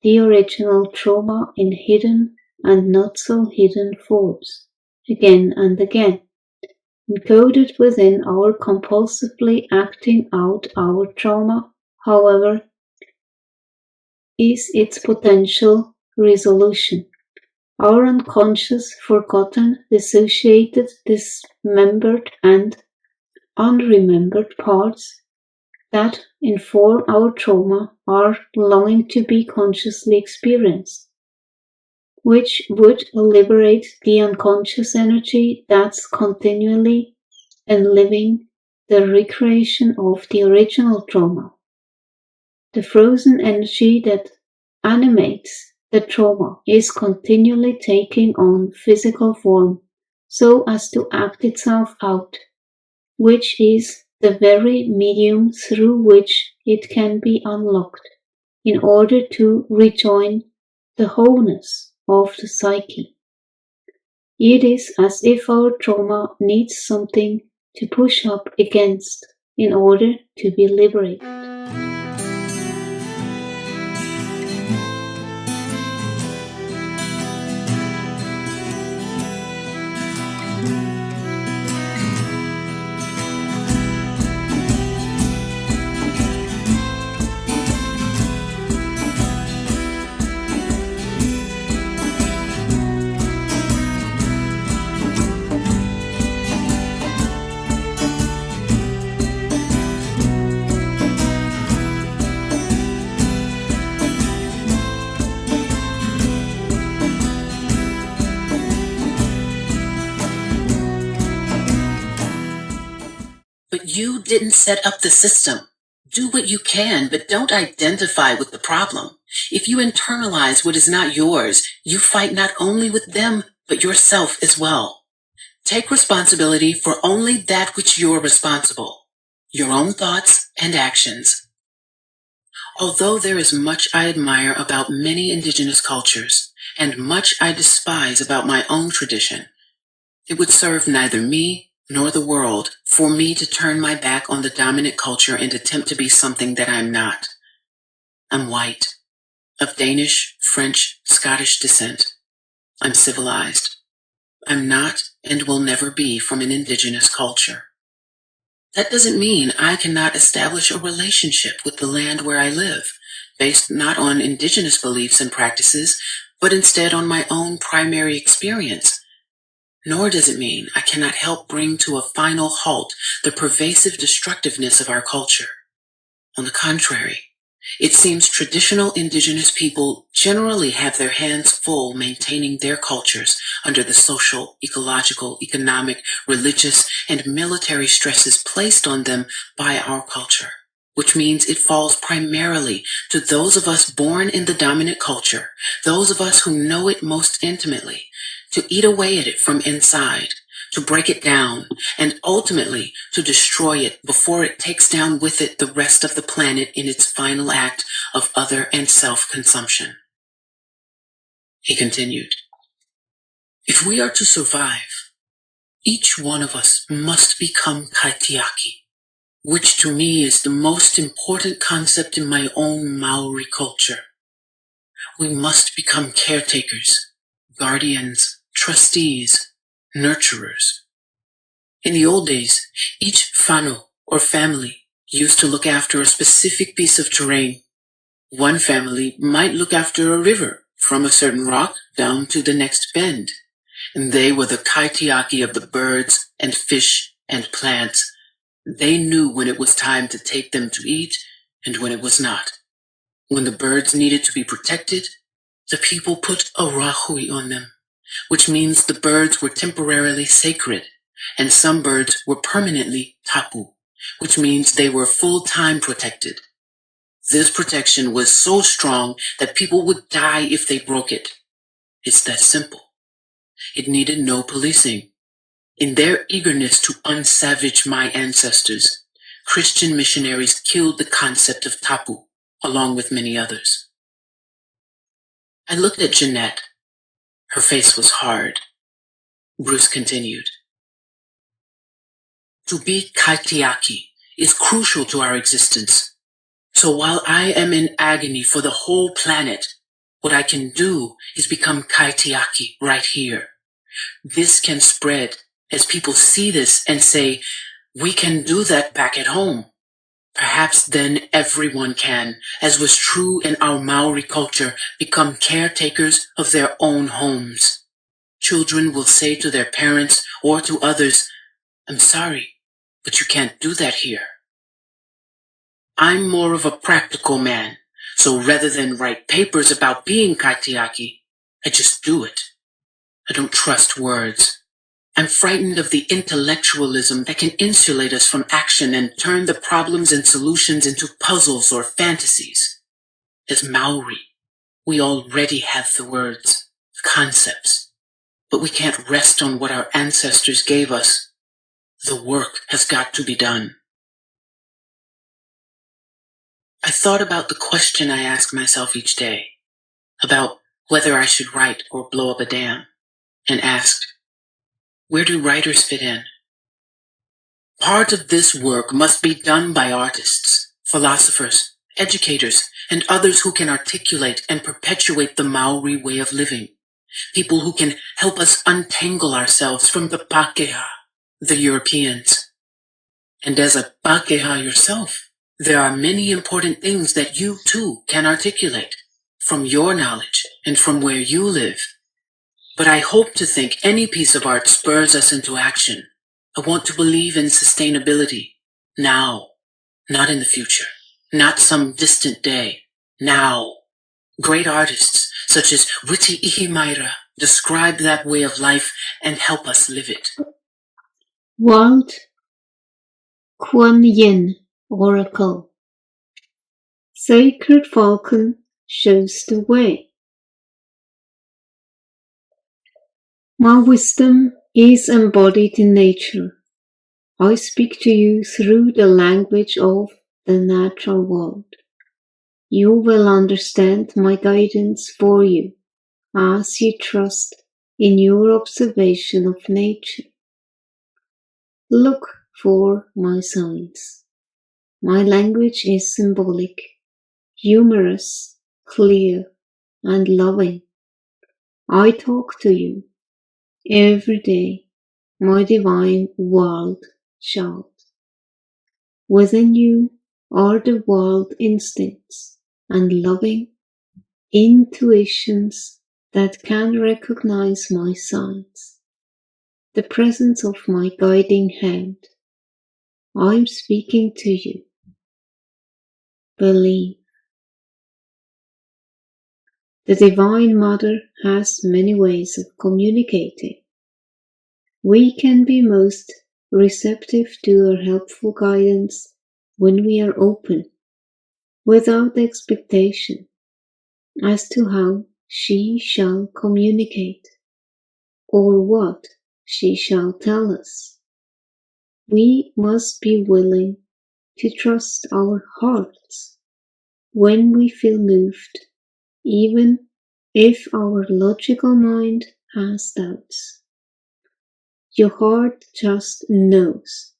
Speaker 3: the original trauma in hidden and not so hidden forms, again and again. Encoded within our compulsively acting out our trauma, however, is its potential resolution. Our unconscious, forgotten, dissociated, dismembered, and unremembered parts that inform our trauma are longing to be consciously experienced, which would liberate the unconscious energy that's continually enlivening the recreation of the original trauma. The frozen energy that animates the trauma is continually taking on physical form so as to act itself out, which is the very medium through which it can be unlocked in order to rejoin the wholeness of the psyche. It is as if our trauma needs something to push up against in order to be liberated.
Speaker 1: But you didn't set up the system. Do what you can, but don't identify with the problem. If you internalize what is not yours, you fight not only with them, but yourself as well. Take responsibility for only that which you're responsible, your own thoughts and actions. Although there is much I admire about many indigenous cultures, and much I despise about my own tradition, it would serve neither me nor the world for me to turn my back on the dominant culture and attempt to be something that I'm not. I'm white, of Danish, French, Scottish descent. I'm civilized. I'm not and will never be from an indigenous culture. That doesn't mean I cannot establish a relationship with the land where I live, based not on indigenous beliefs and practices, but instead on my own primary experience. Nor does it mean I cannot help bring to a final halt the pervasive destructiveness of our culture. On the contrary, it seems traditional indigenous people generally have their hands full maintaining their cultures under the social, ecological, economic, religious, and military stresses placed on them by our culture, which means it falls primarily to those of us born in the dominant culture, those of us who know it most intimately, to eat away at it from inside, to break it down, and ultimately to destroy it before it takes down with it the rest of the planet in its final act of other and self-consumption. He continued, if we are to survive, each one of us must become Kaitiaki, which to me is the most important concept in my own Maori culture. We must become caretakers, guardians, trustees, nurturers. In the old days, each whānau, or family, used to look after a specific piece of terrain. One family might look after a river, from a certain rock down to the next bend. And they were the kaitiaki of the birds and fish and plants. They knew when it was time to take them to eat and when it was not. When the birds needed to be protected, the people put a rahui on them, which means the birds were temporarily sacred, and some birds were permanently tapu, which means they were full-time protected. This protection was so strong that people would die if they broke it. It's that simple. It needed no policing. In their eagerness to unsavage my ancestors, Christian missionaries killed the concept of tapu, along with many others. I looked at Jeanette. Her face was hard. Bruce continued. To be kaitiaki is crucial to our existence. So while I am in agony for the whole planet, what I can do is become kaitiaki right here. This can spread as people see this and say, we can do that back at home. Perhaps then everyone can, as was true in our Maori culture, become caretakers of their own homes. Children will say to their parents or to others, I'm sorry, but you can't do that here. I'm more of a practical man, so rather than write papers about being kaitiaki, I just do it. I don't trust words. I'm frightened of the intellectualism that can insulate us from action and turn the problems and solutions into puzzles or fantasies. As Maori, we already have the words, concepts, but we can't rest on what our ancestors gave us. The work has got to be done. I thought about the question I ask myself each day, about whether I should write or blow up a dam, and asked, where do writers fit in? Part of this work must be done by artists, philosophers, educators, and others who can articulate and perpetuate the Maori way of living. People who can help us untangle ourselves from the Pakeha, the Europeans. And as a Pakeha yourself, there are many important things that you too can articulate from your knowledge and from where you live. But I hope to think any piece of art spurs us into action. I want to believe in sustainability. Now. Not in the future. Not some distant day. Now. Great artists, such as Witi Ihimaira, describe that way of life and help us live it.
Speaker 3: Walt Kuan Yin Oracle. Sacred Falcon shows the way. My wisdom is embodied in nature. I speak to you through the language of the natural world. You will understand my guidance for you as you trust in your observation of nature. Look for my signs. My language is symbolic, humorous, clear, and loving. I talk to you every day, my divine wild child. Within you are the wild instincts and loving intuitions that can recognize my signs, the presence of my guiding hand. I'm speaking to you. Believe. The Divine Mother has many ways of communicating. We can be most receptive to her helpful guidance when we are open, without expectation, as to how she shall communicate, or what she shall tell us. We must be willing to trust our hearts when we feel moved, even if our logical mind has doubts. Your heart just knows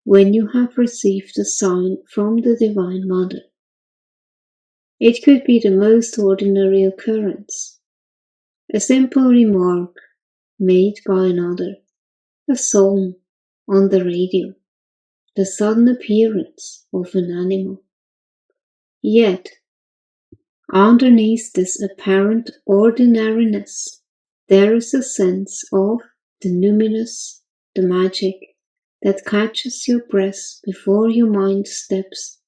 Speaker 3: when you have received a sign from the Divine Mother. It could be the most ordinary occurrence, a simple remark made by another, a song on the radio, the sudden appearance of an animal. Yet, Underneath this apparent ordinariness, there is a sense of the numinous, the magic that catches your breath before your mind steps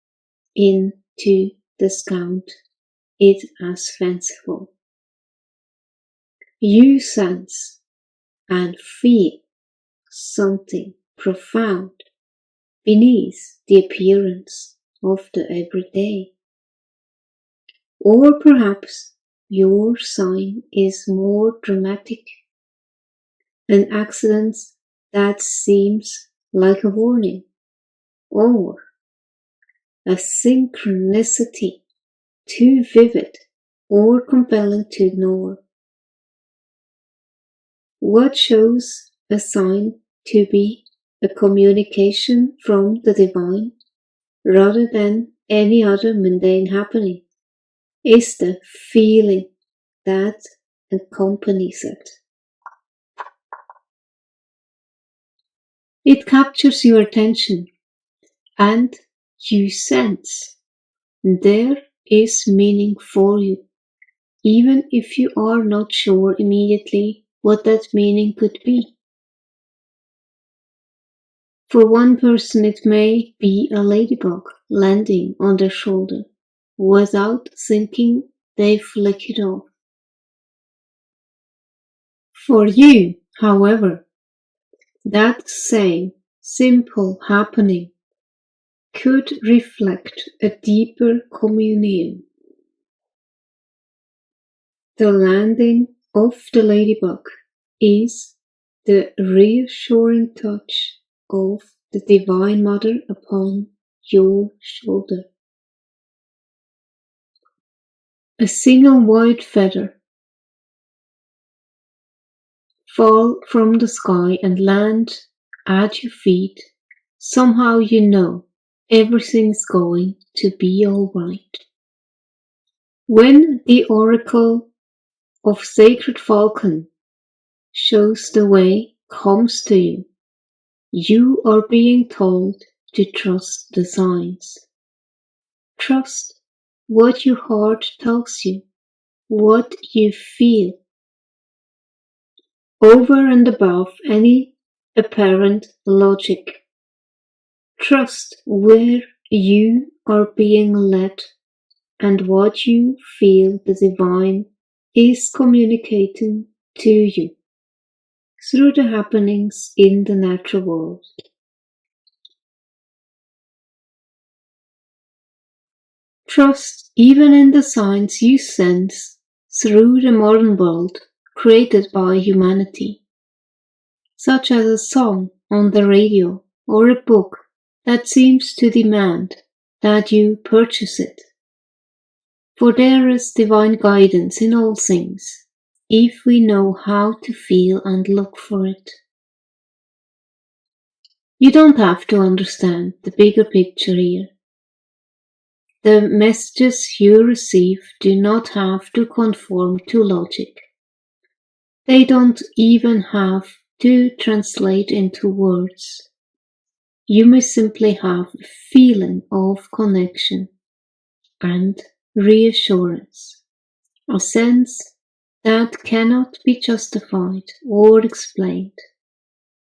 Speaker 3: into the scout it as fanciful. You sense and feel something profound beneath the appearance of the everyday. Or perhaps your sign is more dramatic, an accident that seems like a warning, or a synchronicity too vivid or compelling to ignore. What shows a sign to be a communication from the divine rather than any other mundane happening is the feeling that accompanies it. It captures your attention and you sense there is meaning for you, even if you are not sure immediately what that meaning could be. For one person it may be a ladybug landing on their shoulder without thinking they flick it off. For you, however, that same simple happening could reflect a deeper communion. The landing of the ladybug is the reassuring touch of the Divine Mother upon your shoulder. A single white feather fall from the sky and land at your feet. Somehow you know everything's going to be all right. When the oracle of Sacred Falcon shows the way comes to you, you are being told to trust the signs. Trust what your heart tells you, what you feel, over and above any apparent logic. Trust where you are being led and what you feel the divine is communicating to you through the happenings in the natural world. Trust even in the signs you sense through the modern world created by humanity, such as a song on the radio or a book that seems to demand that you purchase it. For there is divine guidance in all things, if we know how to feel and look for it. You don't have to understand the bigger picture here. The messages you receive do not have to conform to logic. They don't even have to translate into words. You may simply have a feeling of connection and reassurance, a sense that cannot be justified or explained,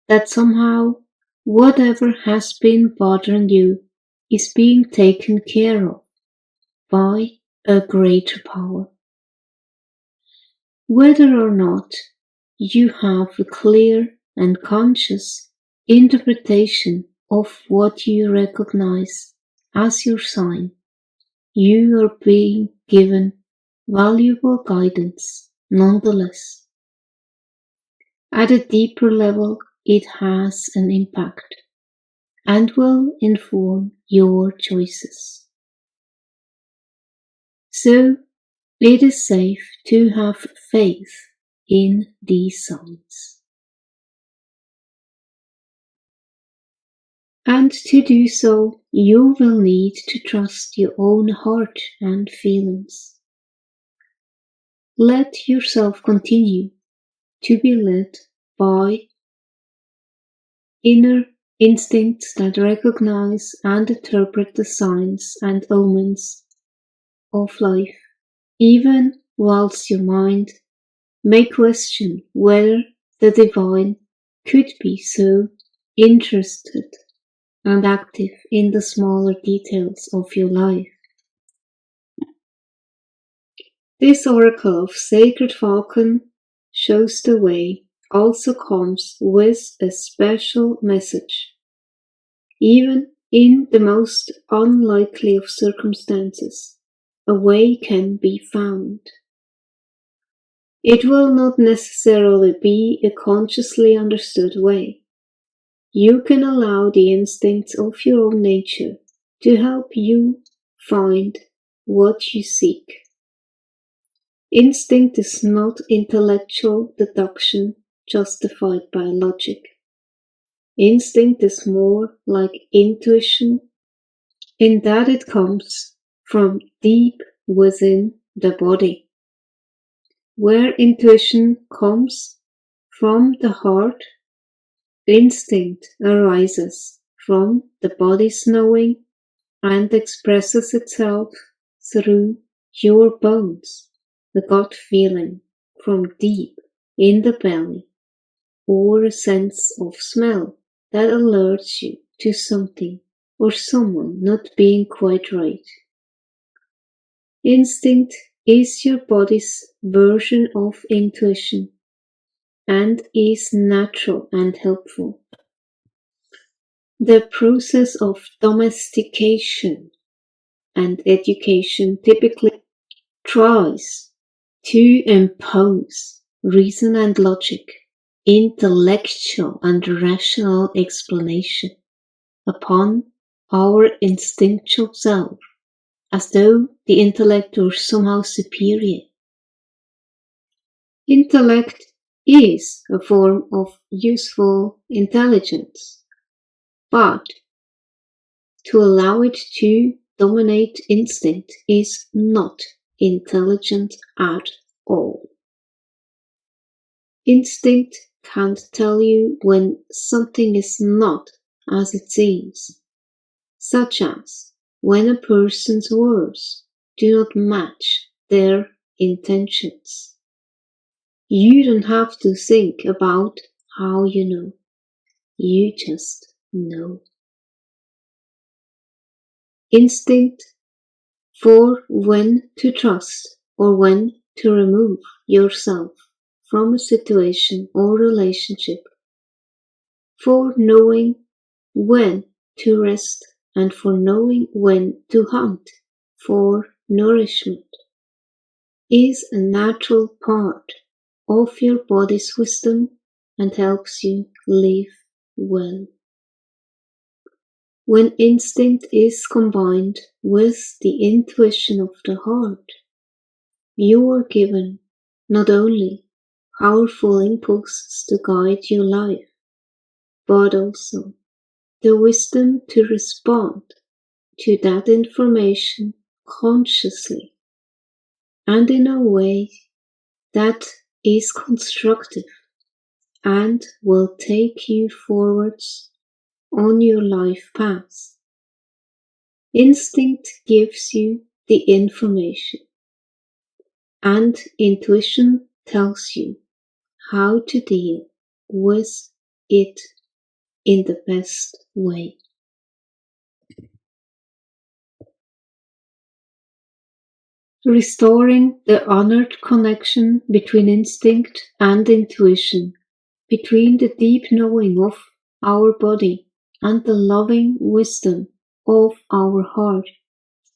Speaker 3: that somehow whatever has been bothering you is being taken care of by a greater power. Whether or not you have a clear and conscious interpretation of what you recognize as your sign, you are being given valuable guidance nonetheless. At a deeper level, it has an impact and will inform your choices. So, it is safe to have faith in these signs. And to do so, you will need to trust your own heart and feelings. Let yourself continue to be led by inner instincts that recognize and interpret the signs and omens of life even whilst your mind may question whether the divine could be so interested and active in the smaller details of your life. This oracle of Sacred Falcon shows the way also comes with a special message. Even in the most unlikely of circumstances, a way can be found. It will not necessarily be a consciously understood way. You can allow the instincts of your own nature to help you find what you seek. Instinct is not intellectual deduction justified by logic. Instinct is more like intuition in that it comes from deep within the body. Where intuition comes from the heart, instinct arises from the body's knowing and expresses itself through your bones, the gut feeling from deep in the belly, or a sense of smell that alerts you to something or someone not being quite right. Instinct is your body's version of intuition and is natural and helpful. The process of domestication and education typically tries to impose reason and logic, intellectual and rational explanation upon our instinctual self, as though the intellect were somehow superior. Intellect is a form of useful intelligence, but to allow it to dominate instinct is not intelligent at all. Instinct can't tell you when something is not as it seems, such as when a person's words do not match their intentions. You don't have to think about how you know. You just know. Instinct for when to trust or when to remove yourself from a situation or relationship, for knowing when to rest and for knowing when to hunt for nourishment, is a natural part of your body's wisdom and helps you live well. When instinct is combined with the intuition of the heart, you are given not only powerful impulses to guide your life, but also the wisdom to respond to that information consciously and in a way that is constructive and will take you forwards on your life path. Instinct gives you the information, and intuition tells you how to deal with it in the best way. Restoring the honored connection between instinct and intuition, between the deep knowing of our body and the loving wisdom of our heart,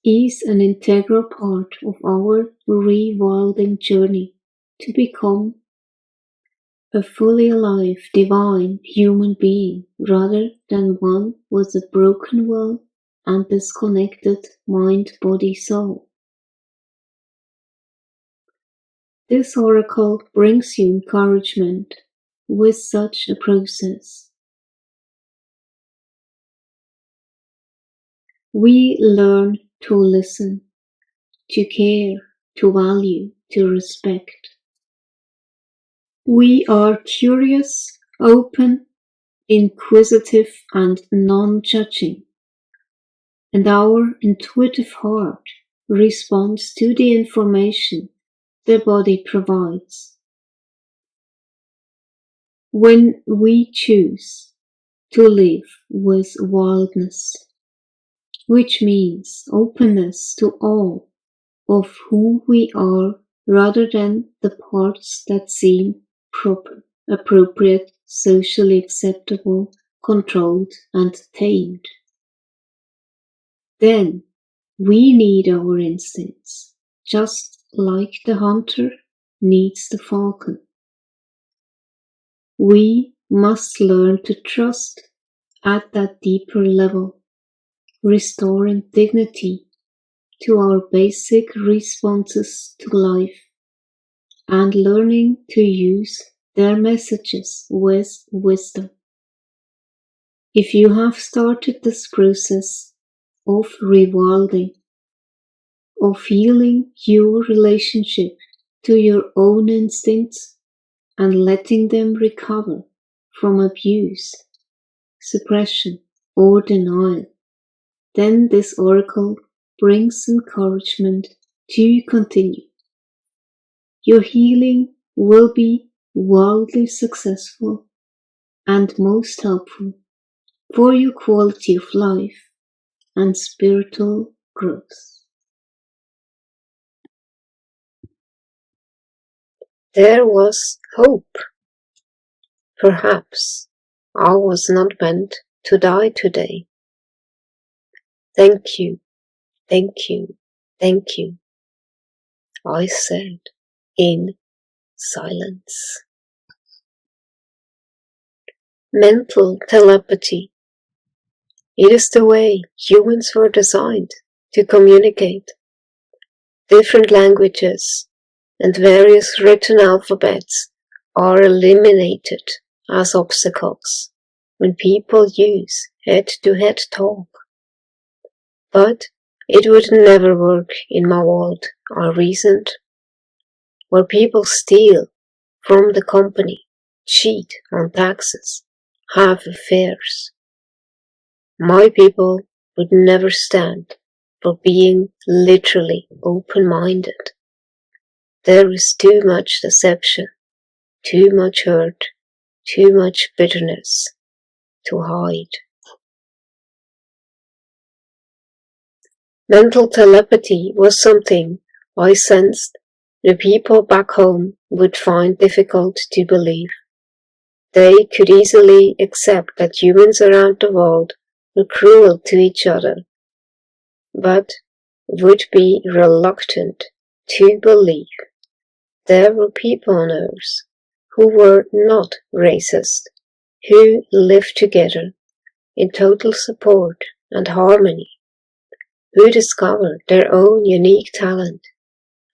Speaker 3: is an integral part of our rewilding journey to become a fully alive, divine human being rather than one with a broken will and disconnected mind, body, soul. This oracle brings you encouragement with such a process. We learn to listen, to care, to value, to respect. We are curious, open, inquisitive, and non-judging, and our intuitive heart responds to the information the body provides. When we choose to live with wildness, which means openness to all of who we are rather than the parts that seem proper, appropriate, socially acceptable, controlled, and tamed. Then we need our instincts, just like the hunter needs the falcon. We must learn to trust at that deeper level, restoring dignity to our basic responses to life and learning to use their messages with wisdom. If you have started this process of rewilding, of healing your relationship to your own instincts and letting them recover from abuse, suppression, or denial, then this oracle brings encouragement to continue. Your healing will be wildly successful and most helpful for your quality of life and spiritual growth.
Speaker 2: There was hope. Perhaps I was not meant to die today. Thank you, thank you, thank you, I said in silence. Mental telepathy. It is the way humans were designed to communicate. Different languages and various written alphabets are eliminated as obstacles when people use head-to-head talk. But it would never work in my world, I reasoned, where people steal from the company, cheat on taxes, have affairs. My people would never stand for being literally open-minded. There is too much deception, too much hurt, too much bitterness to hide. Mental telepathy was something I sensed the people back home would find difficult to believe. They could easily accept that humans around the world were cruel to each other, but would be reluctant to believe there were people on Earth who were not racist, who lived together in total support and harmony, who discovered their own unique talent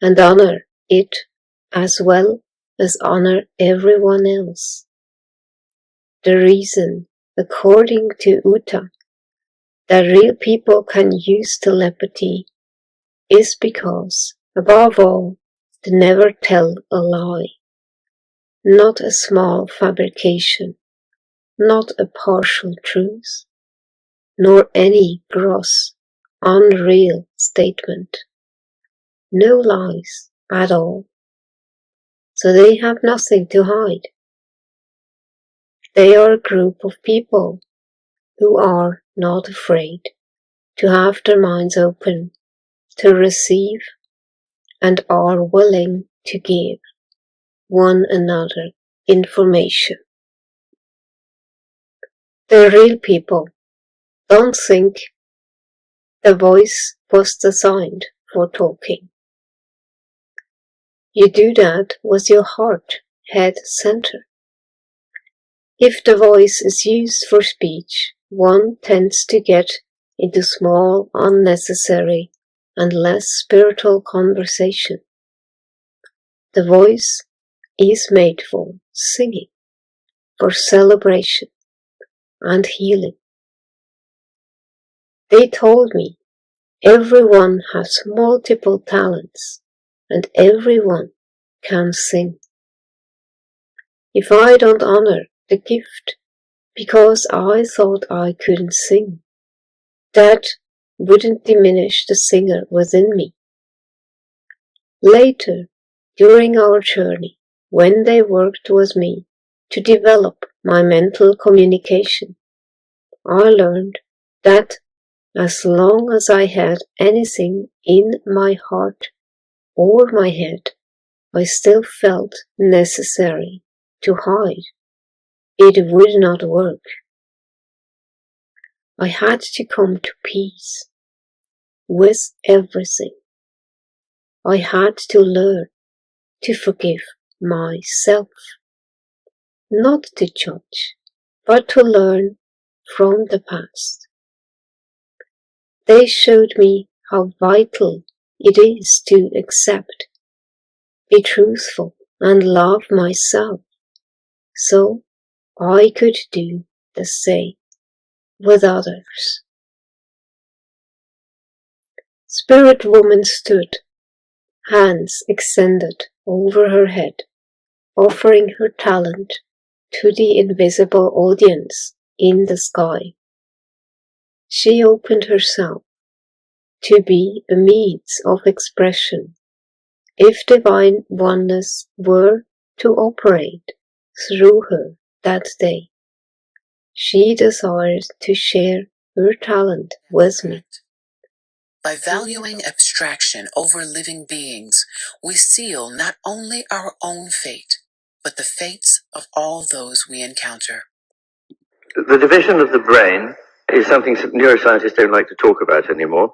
Speaker 2: and honor it as well as honor everyone else. The reason, according to Uta, that real people can use telepathy is because, above all, they never tell a lie, not a small fabrication, not a partial truth, nor any gross, unreal statement. No lies at all. So they have nothing to hide. They are a group of people who are not afraid to have their minds open, to receive, and are willing to give one another information. The real people don't think the voice was designed for talking. You do that with your heart, head center. If the voice is used for speech, one tends to get into small, unnecessary, and less spiritual conversation. The voice is made for singing, for celebration, and healing. They told me everyone has multiple talents, and everyone can sing. If I don't honor the gift because I thought I couldn't sing, that wouldn't diminish the singer within me. Later, during our journey, when they worked with me to develop my mental communication, I learned that as long as I had anything in my heart or my head, I still felt necessary to hide. It would not work. I had to come to peace with everything. I had to learn to forgive myself, not to judge, but to learn from the past. They showed me how vital it is to accept, be truthful, and love myself, so I could do the same with others. Spirit Woman stood, hands extended over her head, offering her talent to the invisible audience in the sky. She opened herself to be a means of expression if divine oneness were to operate through her that day. She desired to share her talent with me.
Speaker 1: By valuing abstraction over living beings, we seal not only our own fate, but the fates of all those we encounter.
Speaker 4: The division of the brain is something neuroscientists don't like to talk about anymore,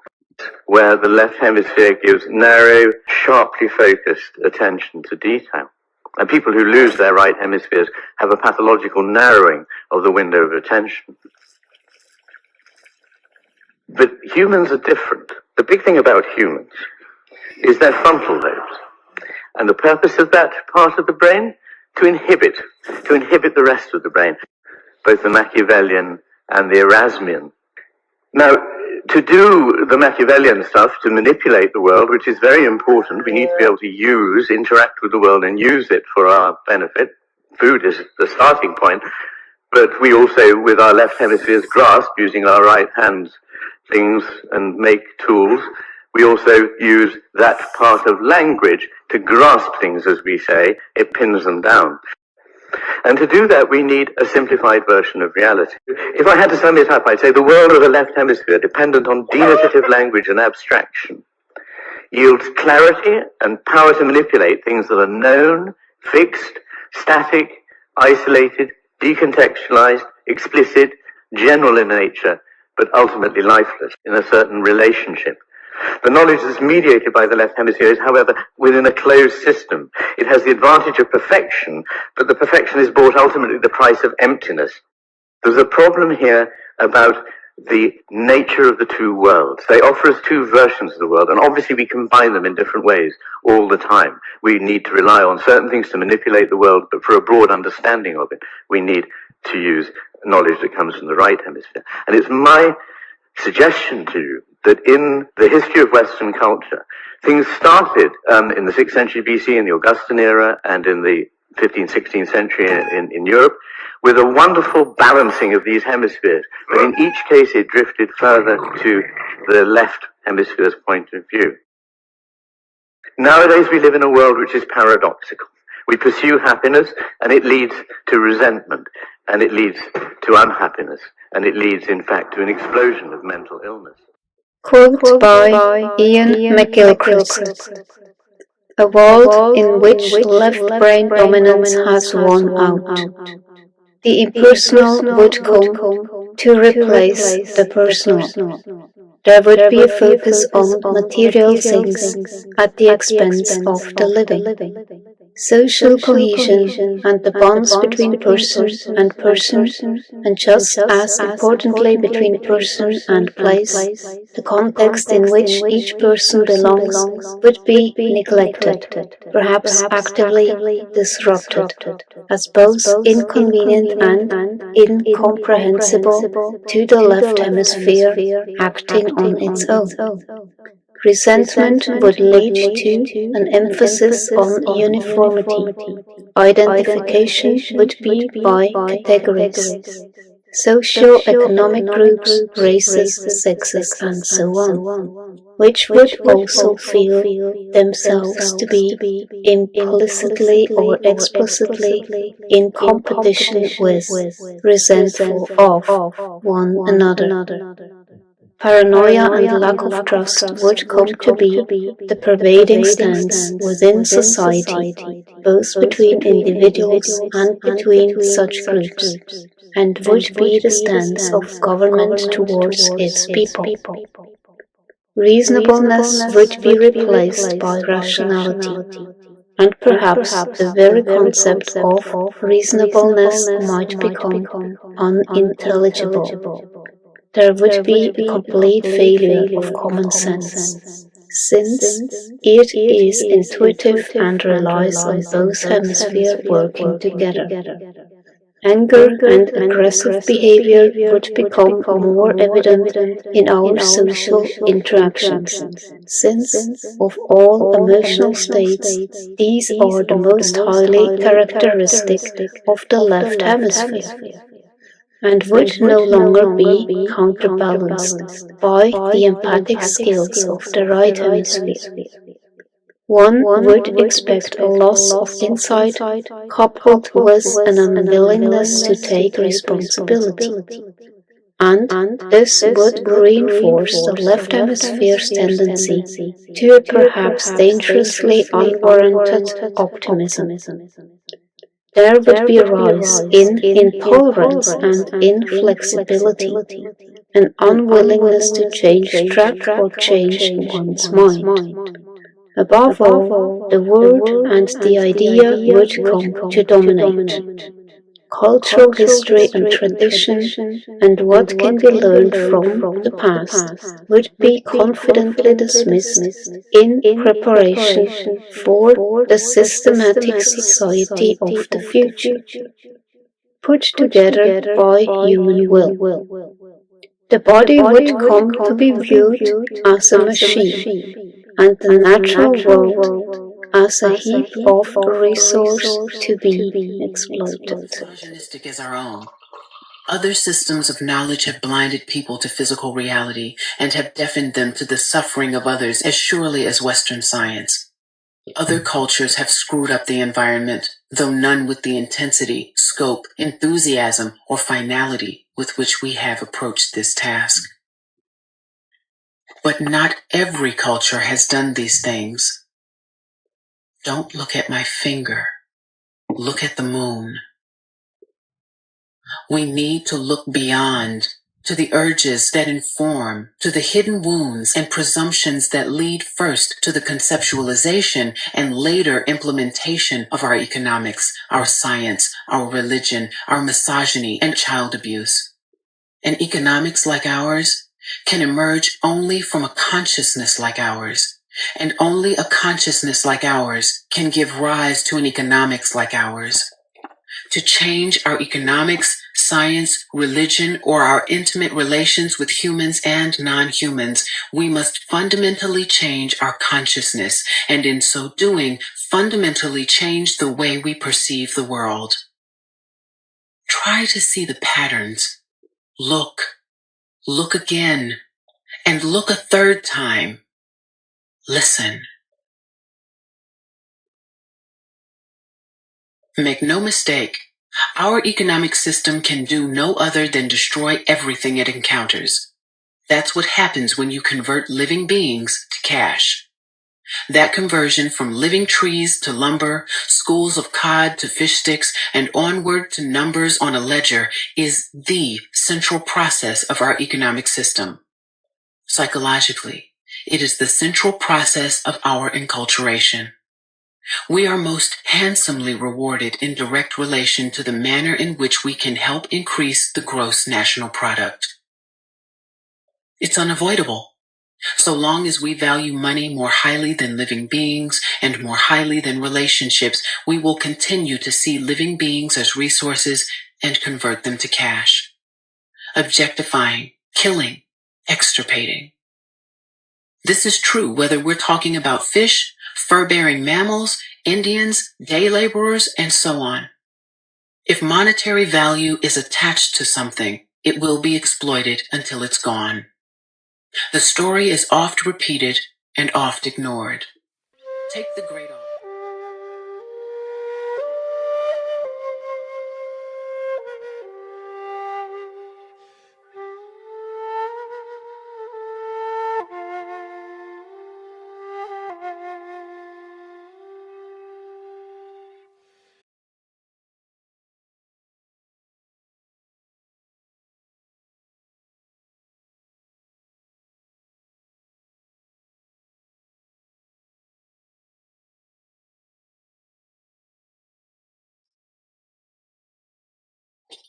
Speaker 4: where the left hemisphere gives narrow, sharply focused attention to detail. And people who lose their right hemispheres have a pathological narrowing of the window of attention. But humans are different. The big thing about humans is their frontal lobes. And the purpose of that part of the brain? To inhibit the rest of the brain, both the Machiavellian and the Erasmian. Now, to do the Machiavellian stuff, to manipulate the world, which is very important, we need to be able to interact with the world and use it for our benefit. Food is the starting point, but we also, with our left hemispheres, grasp using our right hands things and make tools. We also use that part of language to grasp things, as we say. It pins them down. And to do that, we need a simplified version of reality. If I had to sum it up, I'd say the world of the left hemisphere, dependent on denotative language and abstraction, yields clarity and power to manipulate things that are known, fixed, static, isolated, decontextualized, explicit, general in nature, but ultimately lifeless in a certain relationship. The knowledge that's mediated by the left hemisphere is, however, within a closed system. It has the advantage of perfection, but the perfection is bought ultimately at the price of emptiness. There's a problem here about the nature of the two worlds. They offer us two versions of the world, and obviously we combine them in different ways all the time. We need to rely on certain things to manipulate the world, but for a broad understanding of it, we need to use knowledge that comes from the right hemisphere. And it's my suggestion to you that in the history of Western culture, things started in the 6th century BC, in the Augustan era, and in the 15th, 16th century in Europe, with a wonderful balancing of these hemispheres. But in each case, it drifted further to the left hemisphere's point of view. Nowadays, we live in a world which is paradoxical. We pursue happiness, and it leads to resentment, and it leads to unhappiness, and it leads, in fact, to an explosion of mental illness.
Speaker 2: Quote by Ian McGilchrist. A world in which left brain dominance has won out. The impersonal would come to replace the personal. There would be a focus on material things at the expense of the living. Social cohesion and the bonds between person, and just as importantly between person and place, the context in which each person belongs would be neglected, perhaps actively disrupted, as both inconvenient and incomprehensible to the left hemisphere acting on its own. Resentment would lead to an emphasis on uniformity. Identification would be by categories. socio-economic groups, races, sexes, and so on, which would also feel themselves to be implicitly or explicitly in competition with, resentful of one another. Paranoia and lack of trust would come to be the pervading stance within society, both between individuals and between such groups, and would be the stance of government towards its people. Reasonableness would be replaced by rationality, and perhaps the very concept of reasonableness might become unintelligible. There would be a complete failure of common sense, since it is intuitive and relies on both hemispheres working together. Anger and aggressive behavior would become more evident in our social interactions, since of all emotional states, these are the most highly characteristic of the left hemisphere, and would no longer be counterbalanced by the empathic skills of the right hemisphere. One would expect a loss of insight coupled with an unwillingness to take responsibility, and this would reinforce the left hemisphere's tendency to a perhaps dangerously unwarranted optimism. There would be a rise in intolerance and inflexibility, an unwillingness to change track or change one's mind. Above all, the word and the idea would come to dominate. Cultural history and tradition, and what can be learned from the past, would be confidently dismissed in preparation for the systematic society of the future, put together by human will. The body would come to be viewed as a machine, and the natural world as a heap of resource to be exploited.
Speaker 1: Illusionistic as our own. Other systems of knowledge have blinded people to physical reality and have deafened them to the suffering of others as surely as Western science. Other cultures have screwed up the environment, though none with the intensity, scope, enthusiasm, or finality with which we have approached this task. But not every culture has done these things. Don't look at my finger. Look at the moon. We need to look beyond, to the urges that inform, to the hidden wounds and presumptions that lead first to the conceptualization and later implementation of our economics, our science, our religion, our misogyny, and child abuse. And economics like ours can emerge only from a consciousness like ours, and only a consciousness like ours can give rise to an economics like ours. To change our economics, science, religion, or our intimate relations with humans and non-humans, we must fundamentally change our consciousness, and in so doing, fundamentally change the way we perceive the world. Try to see the patterns. Look again, and look a third time. Listen. Make no mistake, our economic system can do no other than destroy everything it encounters. That's what happens when you convert living beings to cash. That conversion from living trees to lumber, schools of cod to fish sticks, and onward to numbers on a ledger is the central process of our economic system. Psychologically, it is the central process of our enculturation. We are most handsomely rewarded in direct relation to the manner in which we can help increase the gross national product. It's unavoidable. So long as we value money more highly than living beings and more highly than relationships, we will continue to see living beings as resources and convert them to cash. Objectifying, killing, extirpating. This is true whether we're talking about fish, fur-bearing mammals, Indians, day laborers, and so on. If monetary value is attached to something, it will be exploited until it's gone. The story is oft repeated and oft ignored. Take the great author.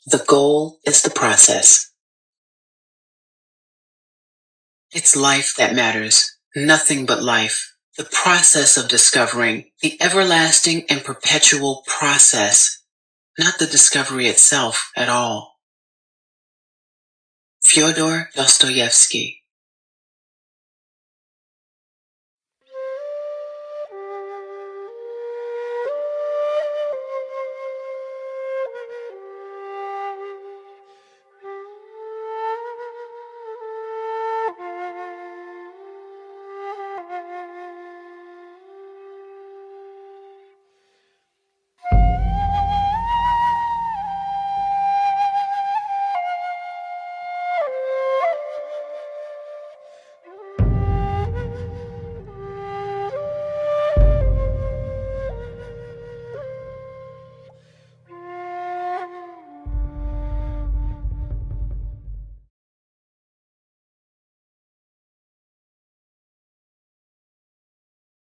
Speaker 1: The goal is the process. It's life that matters, nothing but life. The process of discovering, the everlasting and perpetual process, not the discovery itself at all. Fyodor Dostoevsky.